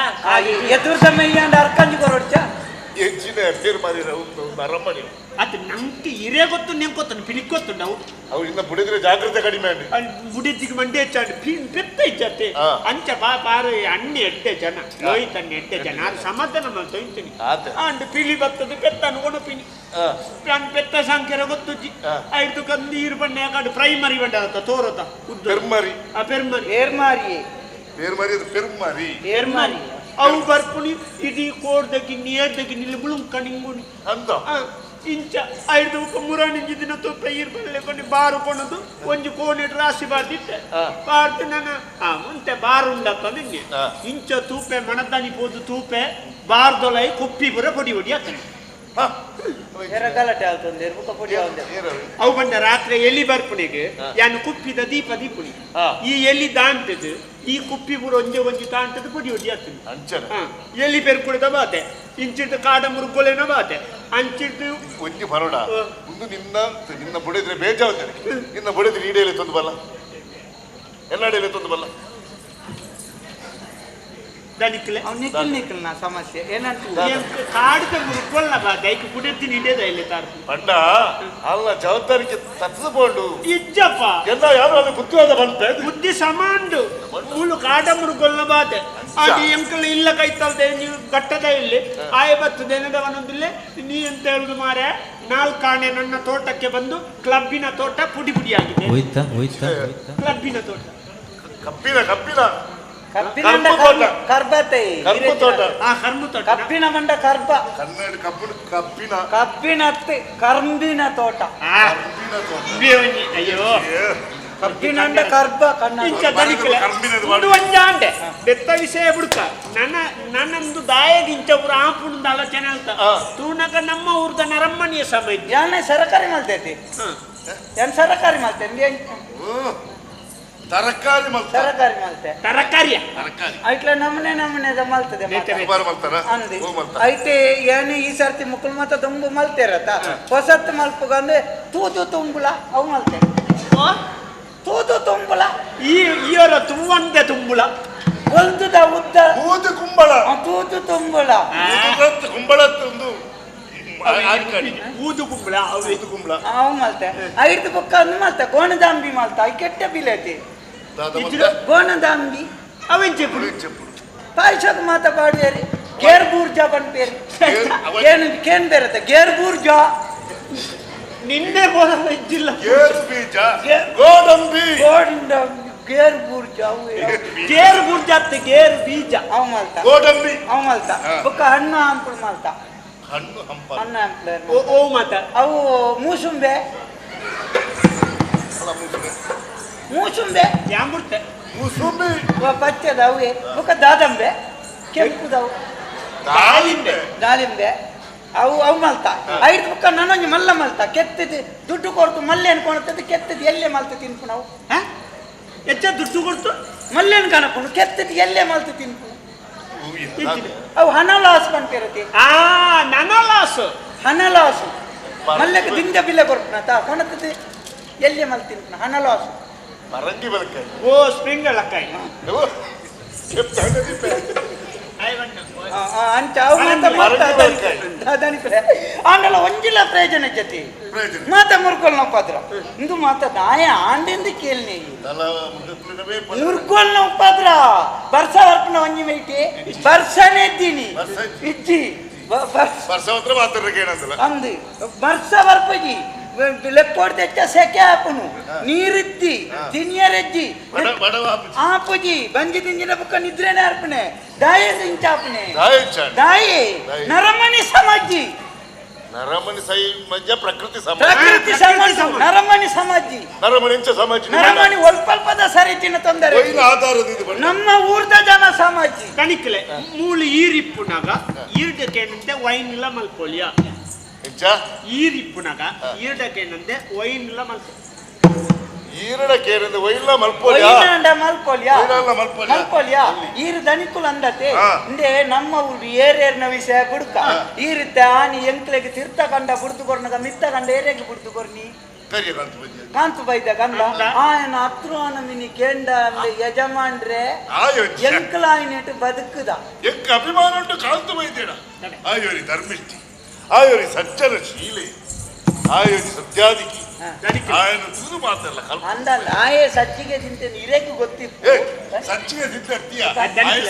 ಎದುರ್ದ ಮೈಯ ಅಂಡ ಅರ್ಕಂಜಿ ಕೊರೊಡ್ಚ ಹೆಚ್ಚಿನ ಪೇರ್ ಮಾರಿರ ಅರಮನೆ ಅದು ನಂಗೆ ಹಿರೇ ಗೊತ್ತು ನೆಂಗೆ ಗೊತ್ತು ಪಿಲಿಕ್ ಗೊತ್ತು ನಾವು ಅವು ಇನ್ನ ಬುಡಿದ್ರೆ ಜಾಗ್ರತೆ ಕಡಿಮೆ ಆಗಿ ಬುಡಿದಿಗೆ ಮಂಡೆ ಹೆಚ್ಚಾಡಿ ಪೆತ್ತ ಇಜ್ಜತ್ತೆ ಅಂಚ ಬಾರು ಅಣ್ಣೆ ಎಡ್ಡೆ ಜನ ಲೋಹಿತ್ ಅಣ್ಣೆ ಎಡ್ಡೆ ಜನ ಅದು ಸಮಾಧಾನ ಮಾಡಿ ತೊಯ್ತೀನಿ ಅಂಡ್ ಪಿಲಿ ಬರ್ತದೆ ಪೆತ್ತ ಅನ್ಕೊಂಡು ಪಿನಿ ನಾನು ಪೆತ್ತ ಸಂಖ್ಯೆ ಗೊತ್ತುಜ್ಜಿ ಐದು ಕಂದೀರು ಬಣ್ಣೆ ಕಾಡು ಪ್ರೈಮರಿ ಬಂಡ ತೋರತ ಪೆರ್ಮರಿ ಪೆರ್ಮರಿ ಏರ್ಮಾರಿ ಪೇರ್ಮರಿ ಅದು ಪೆರ್ಮರಿ ಏರ್ಮಾರಿ ಅವು ಬರ್ಪುನಿ ಇಡೀ ಕೋಡ್ದಗಿ ನೇರ್ದಗಿ ನಿಲ್ಲಿ ಬುಳುಂಕ ನಿಂಗುನಿ ಅಂತ ಇಂಚ ಐದು ಮುರಾಣಿಂಜಿ ದಿನ ತುಪ್ಪ ಇರ್ಬಲ್ಲೆ ಕೊಂಡು ಬಾರು ಕೊಣದು ಒಂಜಿ ಕೋಣಿ ರಾಶಿ ಬಾರ್ದಿಟ್ಟೆ ಬಾರ್ದು ನಾನು ಮುಂತೆ ಬಾರು ಉಂಡಪ್ಪ ನಿಂಗೆ ಇಂಚ ತೂಪೆ ಮಣದಾನಿ ಪೋದು ತೂಪೆ ಬಾರ್ದೊಲೈ ಕುಪ್ಪಿ ಬುರ ಪೊಡಿ ಹೊಡಿ ಹಾಕ್ತಾನೆ ಗಲಾಟೆ ಆಗ್ತದೆ ಪುಡಿ ಅವು ಬಂದ ರಾತ್ರಿ ಎಲ್ಲಿ ಬರ್ಪುಣಿಗೆ ಯಾನು ಕುಪ್ಪಿದ ದೀಪ ದೀಪುಣಿ ಈ ಎಲ್ಲಿ ದಾಂಟದು ಈ ಕುಪ್ಪಿ ಬುರ ಒಂಜೆ ಒಂಜಿ ತಾಂಟದ ಪೊಡಿ ಹೊಡಿ ಹಾಕ್ತಾನೆ ಎಲ್ಲಿ ಬೆರ್ಕುಳಿದ ಬಾತೆ ಇಂಚಿಟ್ಟು ಕಾಡ ಮುರುಗೋಲೆನ ಬಾತೆ ಅಂಚಿಟ್ಟು ಒಂಜಿ ಬರೋಡ ಒಂದು ನಿನ್ನ ಬುಡಿದ್ರೆ ಬೇಜಾವ್ದಾರಿ ನಿನ್ನ ಬುಡಿದ್ರೆ ಈಡೇಲಿ ತಂದು ಬಲ್ಲ ಎಲ್ಲಾಡೇಲಿ ತಂದು ಬಲ್ಲ ದನಿಕ್ಲೆ ನಿಖಿಲ್ ನಾ ಸಮಸ್ಯೆ ಏನಂತ ಕಾಡಿದ ಮುರುಗೋಲ್ಲ ಬಾತೆ ಐಕು ಕುಡಿತೀನಿ ಹಿಡಿಯದ ಇಲ್ಲಿ ತಾರ್ಪು ಪಂಡ ಅಲ್ಲ ಜವಾಬ್ದಾರಿಗೆ ತಪ್ಪಿಸ್ಕೊಂಡು ಇಜ್ಜಪ್ಪ ಎಲ್ಲ ಯಾರು ಅದು ಬುದ್ಧಿವಾದ ಬಂತೆ ಬುದ್ಧಿ ಸಮಾಂಡು ಮೂಳು ಕಾಡ ಮುರುಗೋಲ್ನ ಬಾತೆ ಅದು ಎಂಕಲ್ ಇಲ್ಲ ಕೈತಲ್ದೆ ನೀವು ಗಟ್ಟದ ಇಲ್ಲಿ ಆಯ ಬರ್ತದೆ ಏನದವನೊಂದಿಲ್ಲ ನೀ ಅಂತ ಹೇಳುದು ಮಾರೆ ನಾಲ್ಕಾಣೆ ನನ್ನ ತೋಟಕ್ಕೆ ಬಂದು ಕ್ಲಬ್ಬಿನ ತೋಟ ಪುಡಿ ಪುಡಿ ಆಗಿದೆ ಕ್ಲಬ್ಬಿನ ತೋಟ ಕಬ್ಬಿನ ಮಂಡ ಕರ್ಬ ಕಬ್ಬಿನತ್ತೆ ಕರ್ಬಿನ ತೋಟ ಅಯ್ಯೋ ಕಬ್ಬಿನಂಡ ಕರ್ಬ ಒಂಜಾಂಡೆ ಬೆತ್ತ ವಿಷಯ ಬಿಡ್ಕ ನನ್ನೊಂದು ದಾಯಗಿಂಚ ಊರು ಆಪುಣದ ಆಲೋಚನೆ ಅಂತ ತೂನಕ ನಮ್ಮ ಊರ್ದ ನರಮ್ಮನಿಯ ಸಮಯ ಯಾನೆ ಸರಕಾರಿ ಮಾಡ್ತೈತಿ ಏನ್ ಸರಕಾರಿ ಮಾಡ್ತೇನೆ ತರಕಾರಿ ತರಕಾರಿ ಮಲ್ತೆ ತರಕಾರಿಯ ಐಟ್ಲ ನಮ್ಮನೆ ಮಲ್ತದೆ ಅಂದಿ ಐತೆ ಏನು ಈ ಸರ್ತಿ ಮುಕ್ಕಳು ಮತ್ತ ದುಂಬು ಮಲ್ತೇರತ್ತ ಹೊಸತ್ತು ಮಲ್ಪಗ ಅಂದ್ರೆ ತೂದು ತುಂಬುಳ ಅವು ಮಲ್ತೆ ತೂದು ತುಂಬುಳ ಈವರ ತುಂಬಂತೆ ತುಂಬುಳ ಹೊಲ್ದುದ ಉದ್ದ ತೂದು ಕುಂಬಳ ತೂದು ತುಂಬುಳ ಕುಂಬಳ ಒಂದು ಊದು ಕುಂಬಳ ಊದು ಕುಂಬಳ ಅವು ಮಲ್ತೆ ಐದು ಬುಕ್ಕ ಅಂದ್ ಮಲ್ತೆ ಗೋಣದಾಂಬಿ ಮಲ್ತ ಐ ಕೆಟ್ಟ ಬಿಲೈತಿ ಗೋಣದಾಂಬಿ ಅವೆಂಚೆ ಪಾಯ್ಸಕ್ ಮಾತ ಪಾಡ್ಯಾರಿ ಗೇರ್ ಬೂರ್ಜಾ ಬಂದ್ ಬೇರೆ ಕೇನ್ ಬೇರತ್ತೆ ಗೇರ್ ಬೂರ್ಜಾ ನಿನ್ನೆ ಗೋದಿಲ್ಲ ಗೋಡಂಬಿ ಗೇರ್ ಬೂರ್ಜಾ ಗೇರ್ ಬೂರ್ಜಾ ಗೇರ್ ಬೀಜ ಅವ್ ಮಲ್ತ ಗೋಡಂಬಿ ಅವ್ ಮಲ್ತ ಬುಕ್ಕ ಹಣ್ಣು ಹಂಪಳು ಮಲ್ತ ಹಣ್ಣು ಹಣ್ಣು ಓ ಮಾತ ಅವು ಮೂಸುಂಬೆ ಯಾಂಬುರ್ತೆ ಮೂಸುಂಬಿ ಪಚ್ಚದ ಅವೇ ಬುಕ್ಕ ದಾದಂಬೆ ಕೆಂಪುದವು ದಾಳಿಂಬೆ ಅವು ಮಲ್ತ ಐದು ಬುಕ್ಕ ನನ್ನೊಂದು ಮಲ್ಲ ಮಲ್ತ ಕೆತ್ತದು ದುಡ್ಡು ಕೊಡ್ತು ಮಲ್ಲೆ ಅನ್ಕೊಳ್ತದ್ದು ಕೆತ್ತದು ಎಲ್ಲೇ ಮಲ್ತ ತಿನ್ಪು ನಾವು ಹೆಚ್ಚ ದುಡ್ಡು ಕೊಡ್ತು ಮಲ್ಲೇನು ಕಾಣಕೊಂಡು ಕೆತ್ತದು ಎಲ್ಲೇ ಮಲ್ತ ತಿನ್ಪು ಅವು ಹಣಲಾಸ್ ಬಂತಿರತ್ತೆ ನನಲಾಸು ಹಣಲಾಸು ಮಲ್ಲೆಗೆ ದಿಂಜ ಬಿಲ್ಲೆ ಕೊಡ್ಪುನತ ಕೊಣತದ್ದು ಎಲ್ಲೇ ಮಲ್ತ ತಿನ್ಪುನ ಹಣಲಾಸು ಮರಂಗಿ ಬಲಕಾಯಿ ಓ ಸ್ಪ್ರಿಂಗ್ ಲಕ್ಕಾಯಿ ಅಂಚ ಆಂಡಲ ಒಂಜಿಲ್ಲ ಪ್ರಯೋಜನ ಜೊತೆ ಮಾತ ಮುರ್ಕೊಲ್ ನಪ್ಪಾದ್ರ ಇಂದು ಮಾತ ದಾಯ ಆಂಡಿಂದ ಕೇಳ್ನೆ ಮುರ್ಕೊಲ್ ನಪ್ಪಾದ್ರ ಬರ್ಸ ವರ್ಪನ ಒಂಜಿ ಮೈಟಿ ಬರ್ಸನೆ ಇದ್ದೀನಿ ಇಜ್ಜಿ ಅಂದು ಬರ್ಸ ವರ್ಪಜಿ ಲೆಕ್ಕೋಡ್ ತೆಚ್ಚ ಸೆಕೆ ಆಪುನು ನೀರಿದ್ದಿ ತಿನ್ಯರೆಜ್ಜಿ ಆಪುಜಿ ಬಂಜಿ ತಿಂಜಿನ ಬುಕ್ಕ ನಿದ್ರೆನೆ ಅರ್ಪಣೆ ದಾಯ ದಿಂಚಾಪನೆ ದಾಯೆ ನರಮಣಿ ಸಮಾಜಿ ನರಮಣಿ ಸೈ ಮಜ್ಜ ಪ್ರಕೃತಿ ಸಮಾಜ ನರಮಣಿ ಸಮಾಜಿ ನರಮಣಿ ಒಲ್ಪಲ್ಪದ ಸರಿತಿನ ತೊಂದರೆ ನಮ್ಮ ಊರ್ದ ಜನ ಸಮಾಜಿ ಕಣಿಕಲೆ ಮೂಳು ಈರಿಪ್ಪುನಾಗ ಈರ್ಡಕ್ಕೇನಂತೆ ವೈನ್ ಇಲ್ಲ ಮಲ್ಪೊಲಿಯ ಈರಿಪ್ಪುನಾಗ ಈರ್ಡಕ್ಕೇನಂತೆ ವೈನ್ ಇಲ್ಲ ಮಲ್ಪ ಈರಡ ಕೇರಿಂದ ಒಯ್ಲ ಮಲ್ಪೋಲ್ಯಾ ಮಲ್ಪೋಲ್ಯಾ ಈರು ದನಿಕುಲ್ ಅಂದತೆ ಇಂದೆ ನಮ್ಮ ಊರು ಏರೇರ್ನ ವಿಷಯ ಬುಡ್ಕ ಈರಿದ್ದ ಆನಿ ಎಂಕ್ಲೆಗೆ ತಿರ್ತ ಕಂಡ ಬುಡ್ದು ಕೊರ್ನಗ ಮಿತ್ತ ಕಂಡ ಏರೆಗೆ ಬುಡ್ದು ಕೊರ್ನಿ ಕಾಂತು ಬೈದ ಗಂಧ ಆಯನ ಹತ್ರ ಮಿನಿ ಕೇಂಡ ಯಜಮಾನ್ರೆ ಎಂಕ್ಲ ಆಯ್ನೆಟ್ಟು ಬದುಕುದ ಎಂಕ್ ಅಭಿಮಾನ ಉಂಟು ಕಾಂತು ಬೈದೇಡ ಆಯೋರಿ ಧರ್ಮಿಷ್ಠಿ ಆಯೋರಿ ಸಜ್ಜನ ಶೀಲೆ ಆಯೋರಿ ಸತ್ಯಾದಿಕಿ ಆಯನ ತುದು ಮಾತಲ್ಲ ಅಂದಲ್ಲ ಆಯೇ ಸಜ್ಜಿಗೆ ತಿಂತೇನೆ ಇರೇಕು ಗೊತ್ತಿತ್ತು ಸಜ್ಜಿಗೆ ತಿಂತೀಯ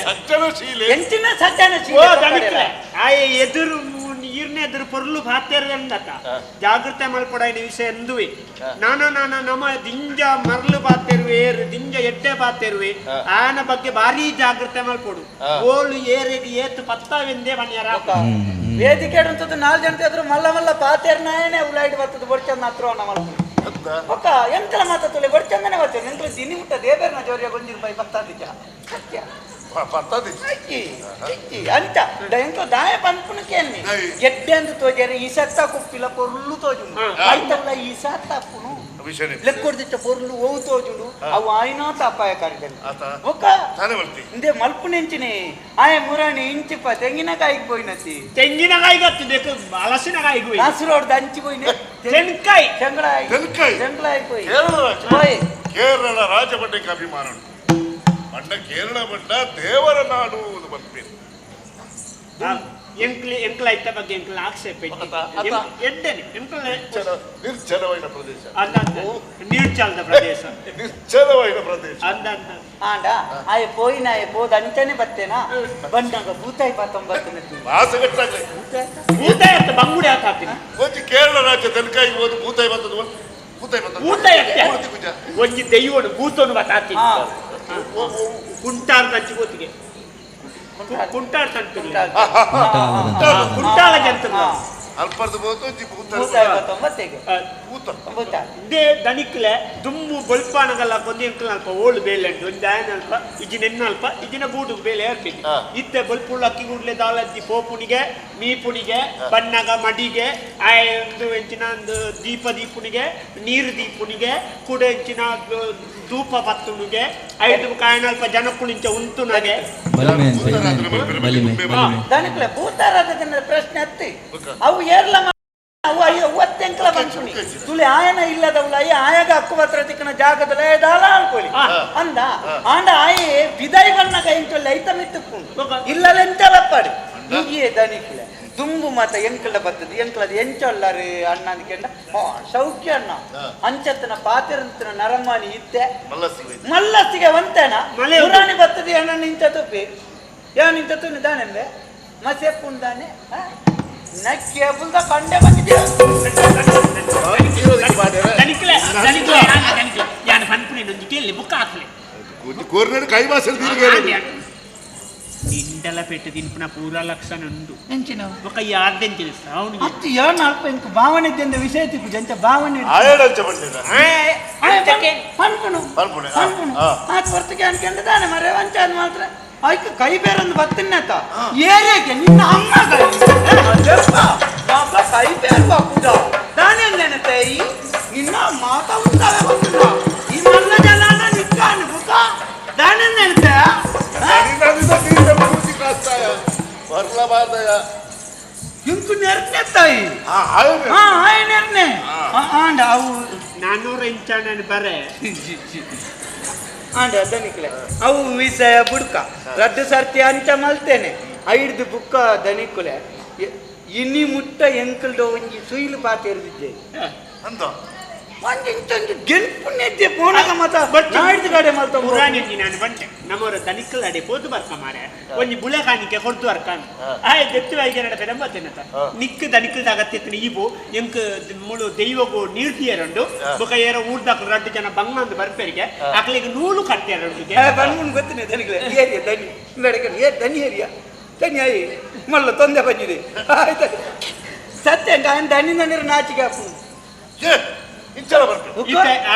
ಸಜ್ಜನ ಶೀಲೆ ಎಂಚಿನ ಸಜ್ಜನ ಶೀಲೆ ಆಯೇ ಎದುರು ಈರ್ನ ಎದುರು ಪೊರ್ಲು ಬಾತೇರ್ದಂದತ ಜಾಗೃತೆ ಮಲ್ಪೊಡಾಯಿನ ವಿಷಯ ಎಂದುವೆ ನಾನ ನಮ್ಮ ದಿಂಜ ಮರ್ಲು ಬಾತೇರುವೆ ದಿಂಜ ಎಡ್ಡೆ ಬಾತೇರುವೆ ಆನ ಬಗ್ಗೆ ಭಾರಿ ಜಾಗೃತೆ ಮಲ್ಪೊಡು ಓಳು ಏರೇದಿ ಏತು ಪತ್ತಾವೆಂದೇ ಬಣ್ಯಾರ ವೇದಿಕೆ ಅಂತದ್ದು 4 ಜನ ಎದುರು ಮಲ್ಲ ಮಲ್ಲ ಪಾತೇರ್ನಾಯನೆ ಉಲಾಯ್ಡ್ ಬರ್ತದೆ ಬಡ್ಚಂದ ಹತ್ರ ಮಲ್ಪೊಡು ಒಕ್ಕ ಎಂಕಲ ಮಾತ ತುಲೆ ಬಡ್ಚಂದನೆ ಬರ್ತೇವೆ ಎಂಕಲ ದಿನಿ ಮುಟ್ಟ ದೇವೇರ್ನ ಜೋರಿಯ ಗೊಂಜಿನ ಬೈ ಪತ್ತಾದಿಜ ಸತ್ಯ ಅಂತ ಎಂಕ ದಾಯ ಪಂಪುನಕ್ಕೆ ಎಡ್ಡೆ ಅಂತ ತೋಜಾರೆ ಈ ಸತ್ತ ಕುಪ್ಪಿಲ ಪೊರ್ಲು ತೋಜು ಆಯ್ತಲ್ಲ ಈ ಸತ್ತ ಪುನು ಲೆಕ್ಕೊಡ್ದಿಟ್ಟ ಪೊರ್ಲು ಓವು ತೋಜುಡು ಅವು ಆಯ್ನಾತ ಅಪಾಯಕಾರಿಗಳು ಒಕ್ಕ ಇಂದೆ ಮಲ್ಪುನೆಂಚಿನಿ ಆಯ ಮುರಾಣಿ ಇಂಚಿಪ್ಪ ತೆಂಗಿನಕಾಯಿಗೆ ಪೋಯಿನತಿ ತೆಂಗಿನಕಾಯಿ ಗೊತ್ತಿದೆ ಹಲಸಿನಕಾಯಿಗೆ ಹಸಿರೋಡ್ ದಂಚಿ ಪೋಯಿನ ತೆಂಕಾಯಿ ಚೆಂಗಳಾಯಿ ಪೋಯಿ ಕೇರಳ ರಾಜಭಟಕ್ಕೆ ಅಭಿಮಾನ ಬಂಡ ಕೇರಳ ಬಂಡ ದೇವರ ನಾಡು ಬಂದ್ಬೇಕು ಎಂಕ್ಲ ಇತ್ತ ಬಗ್ಗೆ ಎಂಕ್ಲ ಆಕ್ಷೇಪ ನಿರ್ಜನವಾದ ಪ್ರದೇಶ ನೀರ್ಚಾಲದ ಪ್ರದೇಶ ನಿರ್ಜನವಾದ ಪ್ರದೇಶ ಆಂಡ ಆಯ ಪೋಯಿನ ಪೋದ ಅಂಚನೆ ಬತ್ತೇನಾ ಬಂದಾಗ ಭೂತಾಯಿ ಪಾತೊಂಬತ್ತನೇ ಭೂತಾಯಿ ಅಂತ ಬಂಗುಡಿ ಹಾಕ್ತೀನಿ ಒಂಜಿ ಕೇರಳ ರಾಜ್ಯ ತನಕಾಯಿ ಹೋದು ಭೂತಾಯಿ ಬರ್ತದ ಒಂಜಿ ದೈವನು ಭೂತನು ಬತ್ತಾತಿ ಕುಂಟಾರ್ ಕಂಚಿ ಗೊತ್ತಿಗೆ ಕುಂಟಾರ್ ತಂತಿರ್ಲಿ ಕುಂಟಾಳ ಜಂತ ಅಲ್ಪರ್ದು ಬೋದು ಇದೇ ದನಿಕ್ಲೆ ದುಮ್ಮು ಬೊಲ್ಪಾನಗಲ್ಲ ಕೊಂದಿ ಅಂಕಲ್ ಅಲ್ಪ ಓಳು ಬೇಲೆ ಉಂಟು ಒಂದು ಆಯನ ಅಲ್ಪ ಇಜಿನ ಎನ್ನಲ್ಪ ಇಜಿನ ಬೂಡು ಬೇಲೆ ಏರ್ತೀನಿ ಇತ್ತೆ ಬೊಲ್ಪುಳ್ಳು ಅಕ್ಕಿ ಗುಡ್ಲೆ ದಾಳದ್ದಿ ಪೋಪುನಿಗೆ ಮೀಪುನಿಗೆ ಬಣ್ಣಗ ಮಡಿಗೆ ಆಯ ಒಂದು ಹೆಂಚಿನ ಒಂದು ದೀಪುನಿಗೆ ನೀರು ದೀಪುನಿಗೆ ಕೂಡ ಹೆಂಚಿನ ಧೂಪ ಬತ್ತುನಿಗೆ ಐದು ಕಾಯನಲ್ಪ ಜನಕ್ಕುಳಿಂಚ ಉಂಟುನಗೆ ದನಿಕ್ಲೆ ಭೂತಾರಾದ ಜನರ ಪ್ರಶ್ನೆ ಅತ್ತಿ ಅವು ಏರ್ಲ ಒತ್ತೆಂಕಲ ಬಂಚುನಿ ತುಳಿ ಆಯನ ಇಲ್ಲದವಳ ಆಯಾಗ ಹಕ್ಕು ಹತ್ರ ತಿಕ್ಕನ ಜಾಗದಲ್ಲ ದಾಳ ಅನ್ಕೊಳ್ಳಿ ಅಂದ ಆಂಡ ಆಯೆ ವಿದಾಯ ಬಣ್ಣಗ ಇಂಟೊಳ್ಳಿ ಐತ ಮಿತ್ತುಕೊಂಡು ಇಲ್ಲಲೆಂಚಲಪ್ಪಾಡಿ ಹೀಗೆ ದನಿಕ್ಲೆ ದುಂಬು ಮಾತ ಎಂಕಲ ಬರ್ತದೆ ಎಂಕಲದ ಎಂಚೊಳ್ಳರು ಅಣ್ಣ ಅಂದ್ಕೊಂಡ ಸೌಖ್ಯ ಅಣ್ಣ ಅಂಚತ್ತನ ಪಾತಿರಂತನ ನರಮಾನಿ ಇತ್ತೆ ಮಲ್ಲಸ್ಸಿಗೆ ಒಂತೇನ ಪುರಾಣಿ ಬರ್ತದೆ ಅಣ್ಣ ನಿಂತ ತುಪ್ಪಿ ಯಾವ ನಿಂತ ತುನಿ ದಾನೆಂಬೆ ಮಸೆಪ್ಪುಂದಾನೆ ನಕ್ಕೆ ಬುಲ್ದ ಕಂಡೆ ಬಂದಿದೆ ಕೈ ಭಾಷೆ ನಿಂಡಲ ಪೆಟ್ಟು ದಿನ್ಪುನ ಪೂರ ಲಕ್ಷಣ ಉಂಡು ఒక 5 తెలుసు అవును అత్తి ఏన అల్ప ఇంక భావన ఇద్దంద విషయ తిప్పు జంత భావన ఆయడంచ ಬಂದಿದ ಅಂತಕ್ಕೆ ಪನ್ಪುನು ಆ ಕೊರ್ತಕ್ಕೆ ಅನ್ಕೊಂಡ ತಾನೆ ಮರೆ ವಂಚಾದ ಮಾತ್ರ ಆಯ್ಕೆ ಕೈ ಬೇರೊಂದು ಬತ್ತಿನತ ಏರಿಯಾಗೆ ನಿನ್ನ ಅಮ್ಮ ಬಾಬಾ ಕೈ ಬೇರು ಬಾಕುದ ದಾನೆಂದೆನತೆ ನಿನ್ನ ಮಾತ ಉಂಟಾವೆ ಬತ್ತಿನ ಈ ಮಲ್ಲ ಜಲಾನ ನಿಕ್ಕಾನು ಬುಕ ದಾನೆಂದೆನತೆ ಇಂಕು ನೆರ್ನೆತ್ತಾಯಿ ಆಯ ನೆರ್ನೆ ಆಂಡ ಅವು 400 ಇಂಚಾನ ಬರೆ ಆಂಡ ದನಿಕ್ಲೆ ಅವು ವಿಷಯ ಬುಡ್ಕ ರದ್ದು ಸರ್ತಿ ಅಂಚ ಮಲ್ತೇನೆ ಐದು ಬುಕ್ಕ ದನಿಕ್ಲೆ ಇನ್ನಿ ಮುಟ್ಟ ಎಂಕಲ್ದು ಒಂಜಿ ಸುಯಿಲು ಪಾತೆ ಇರ್ದಿದ್ದೆ ಅಂತ ಗೆಲ್ಪುಣ್ಯದ್ದೆ ಪೋಣಗ ಮತ ನಾಡಿದ ಕಡೆ ಮಲ್ತ ಪುರಾಣಿ ನಾನು ಬಂಟೆ ನಮ್ಮವರ ದನಿಕ್ಕಲ್ ಅಡೆ ಪೋದು ಬರ್ಕ ಮಾರೆ ಒಂಜಿ ಬುಳೆ ಕಾಣಿಕೆ ಕೊಡ್ತು ಅರ್ಕಾನ್ ಆಯ್ ದೆತ್ತು ಐಗೆ ನಡ ಪೆರಂಬತ್ತೇನತ ನಿಕ್ಕ ದನಿಕ್ಕಲ್ ಅಗತ್ಯത്തിന് ಈಬು ಎಂಕ್ ಮುಳು ದೈವಗು ನೀರ್ತಿಯರಂಡು ಬೊಕ ಏರ ಊರ್ದಾಕ ರಡ್ಡು ಜನ ಬಂಗ ಅಂತ ಬರ್ಪೆರಿಗೆ ಅಕ್ಲಿಗೆ ನೂಲು ಕಟ್ಟ್ಯಾರಂಡುಗೆ ಬನ್ಮುನ್ ಗೊತ್ತಿನ ದನಿಗ್ಲೆ ಏರಿಯ ದನಿ ನಡಕ ಏ ದನಿ ಏರಿಯ ದನಿ ಆಯಿ ಮಲ್ಲ ತೊಂದೆ ಬಂದಿದೆ ಆಯ್ತು ಸತ್ಯ ದನಿಂದ ನೀರು ನಾಚಿಗೆ ಹಾಕು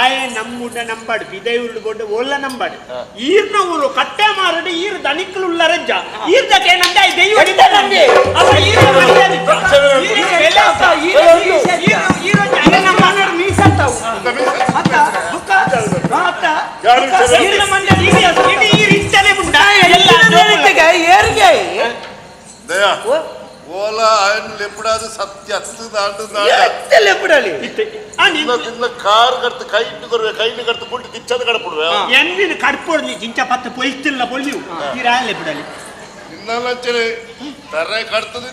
ಆಯೆ ನಮ್ಮುಡ ನಂಬಾಡು ಬಿದೈ ಉಳ್ಳು ಗೊಂಡು ಒಳ್ಳ ನಂಬಾಡು ಈರ್ನ ಊರು ಕಟ್ಟೆ ಮಾರಡು ಈರು ದನಿಕ್ಕಲು ಉಳ್ಳ ರಜ್ಜ ಈರ್ದಕ್ಕೆ ನಂಗೆ ದೈವ ನಮ್ಗೆ ఎప్పుడాదు సత్య దాండు ಎತ್ತಲ್ಲಿ ಎಪ್ಪಡಲಿ ఇన్న కారు కడుతు కైని కడుతు పుట్టి తిచ్చదు కడపడు ಎಂದಿನ ಕಡ್ಪೊಡ್ಲಿ ಜಿಂಚ ಪತ್ತ ಪೊಯ್ತಿಲ್ಲ ಪೊಳ್ಳಿವು ಈ ರಾಯಲ್ ಬಿಡಲಿ నిన్నలచ్చలే తరే కడుతుంది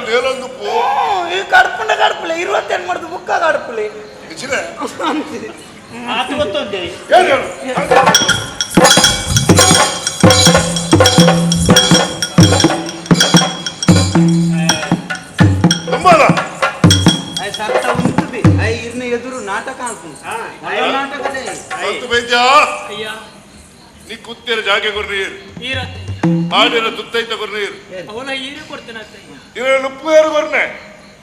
నేలొందు పో ಈ ಕಡ್ಪುಂಡ ಕಡ್ಪಲೆ 28 ಮಾಡಿದ ಬುಕ್ಕ ಕಡ್ಪಲೆ ఇచ్చిరే ಅದು ಗೊತ್ತೊಂದೇ ತುಂಬಾಲ అది సత్తా ఉంటుంది అది ఇర్ని ఎదురు నాటక అనుకుంది నాటకదే సంతు వైద్య ಅಯ್ಯ నీ కుత్తేర జాగే కొర్నీరు ಈರತ್ತೆ బాడిన తుత్తైత కొర్నీరు ಅವನ ಈರೆ ಕೊಡ್ತೇನೆ ಅತ್ತಯ್ಯ ఇరే లుప్పేరు కొర్నే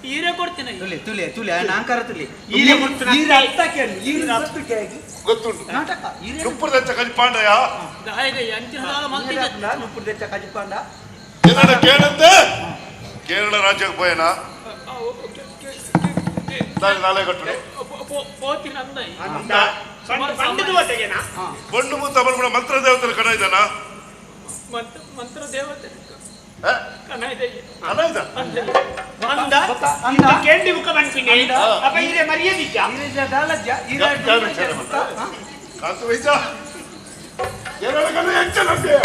ಈರೆ ಕೊಡ್ತೇನೆ ತುಲೆ ತುಲೆ ತುಲೆ ನಾಂಕಾರ ತುಲೆ ಈರೆ ಕೊಡ್ತಾನೆ. ಈರೆ ಅರ್ಥ ಕೇಳಿ ಈರೆ ಅರ್ಥ ಕೇಳಿ ಗೊತ್ತುಂಟು ನಾಟಕ ಈರೆ లుప్పుడు తెచ్చ కది పాండయ ದಾಯಿಗೆ ಅಂಚಿನದಾಲ ಮತ್ತಿದೆ ఇప్పుడు తెచ్చ కజిపాండ ఏదైనా కేనంతే కేరళ రాజ్యకు పోయినా దాని నాలే కట్టుడు ಪೋತಿನ ಅಂದಯ್ಯ ಬಂದದ್ದು ಒಟ್ಟಿಗೆನಾ ಬಣ್ಣು ಮುತ್ತ ಬರ್ಬಿಡ ಮಂತ್ರ ದೇವತೆలు ಕಣ ಇದ್ದಾನ ಮಂತ್ರ ದೇವತೆ ಕಣ ಇದೆಯ್ಯ ಅಲ್ಲ ಇದ ಅಂದ ಅಂದ ಕೇಂಡಿ ಬುಕ್ಕ ಬಂದ್ಪಿನಿ ಅಪ್ಪ ಇದೇ ಮರ್ಯಾದಿದ್ದ ಈರೆ ದಾಲಜ್ಜ ಈರೆ ಕಾಂತು ವೈದ್ಯ ಕೇರಳ ಕಣ ಹೆಚ್ಚನಂತೆ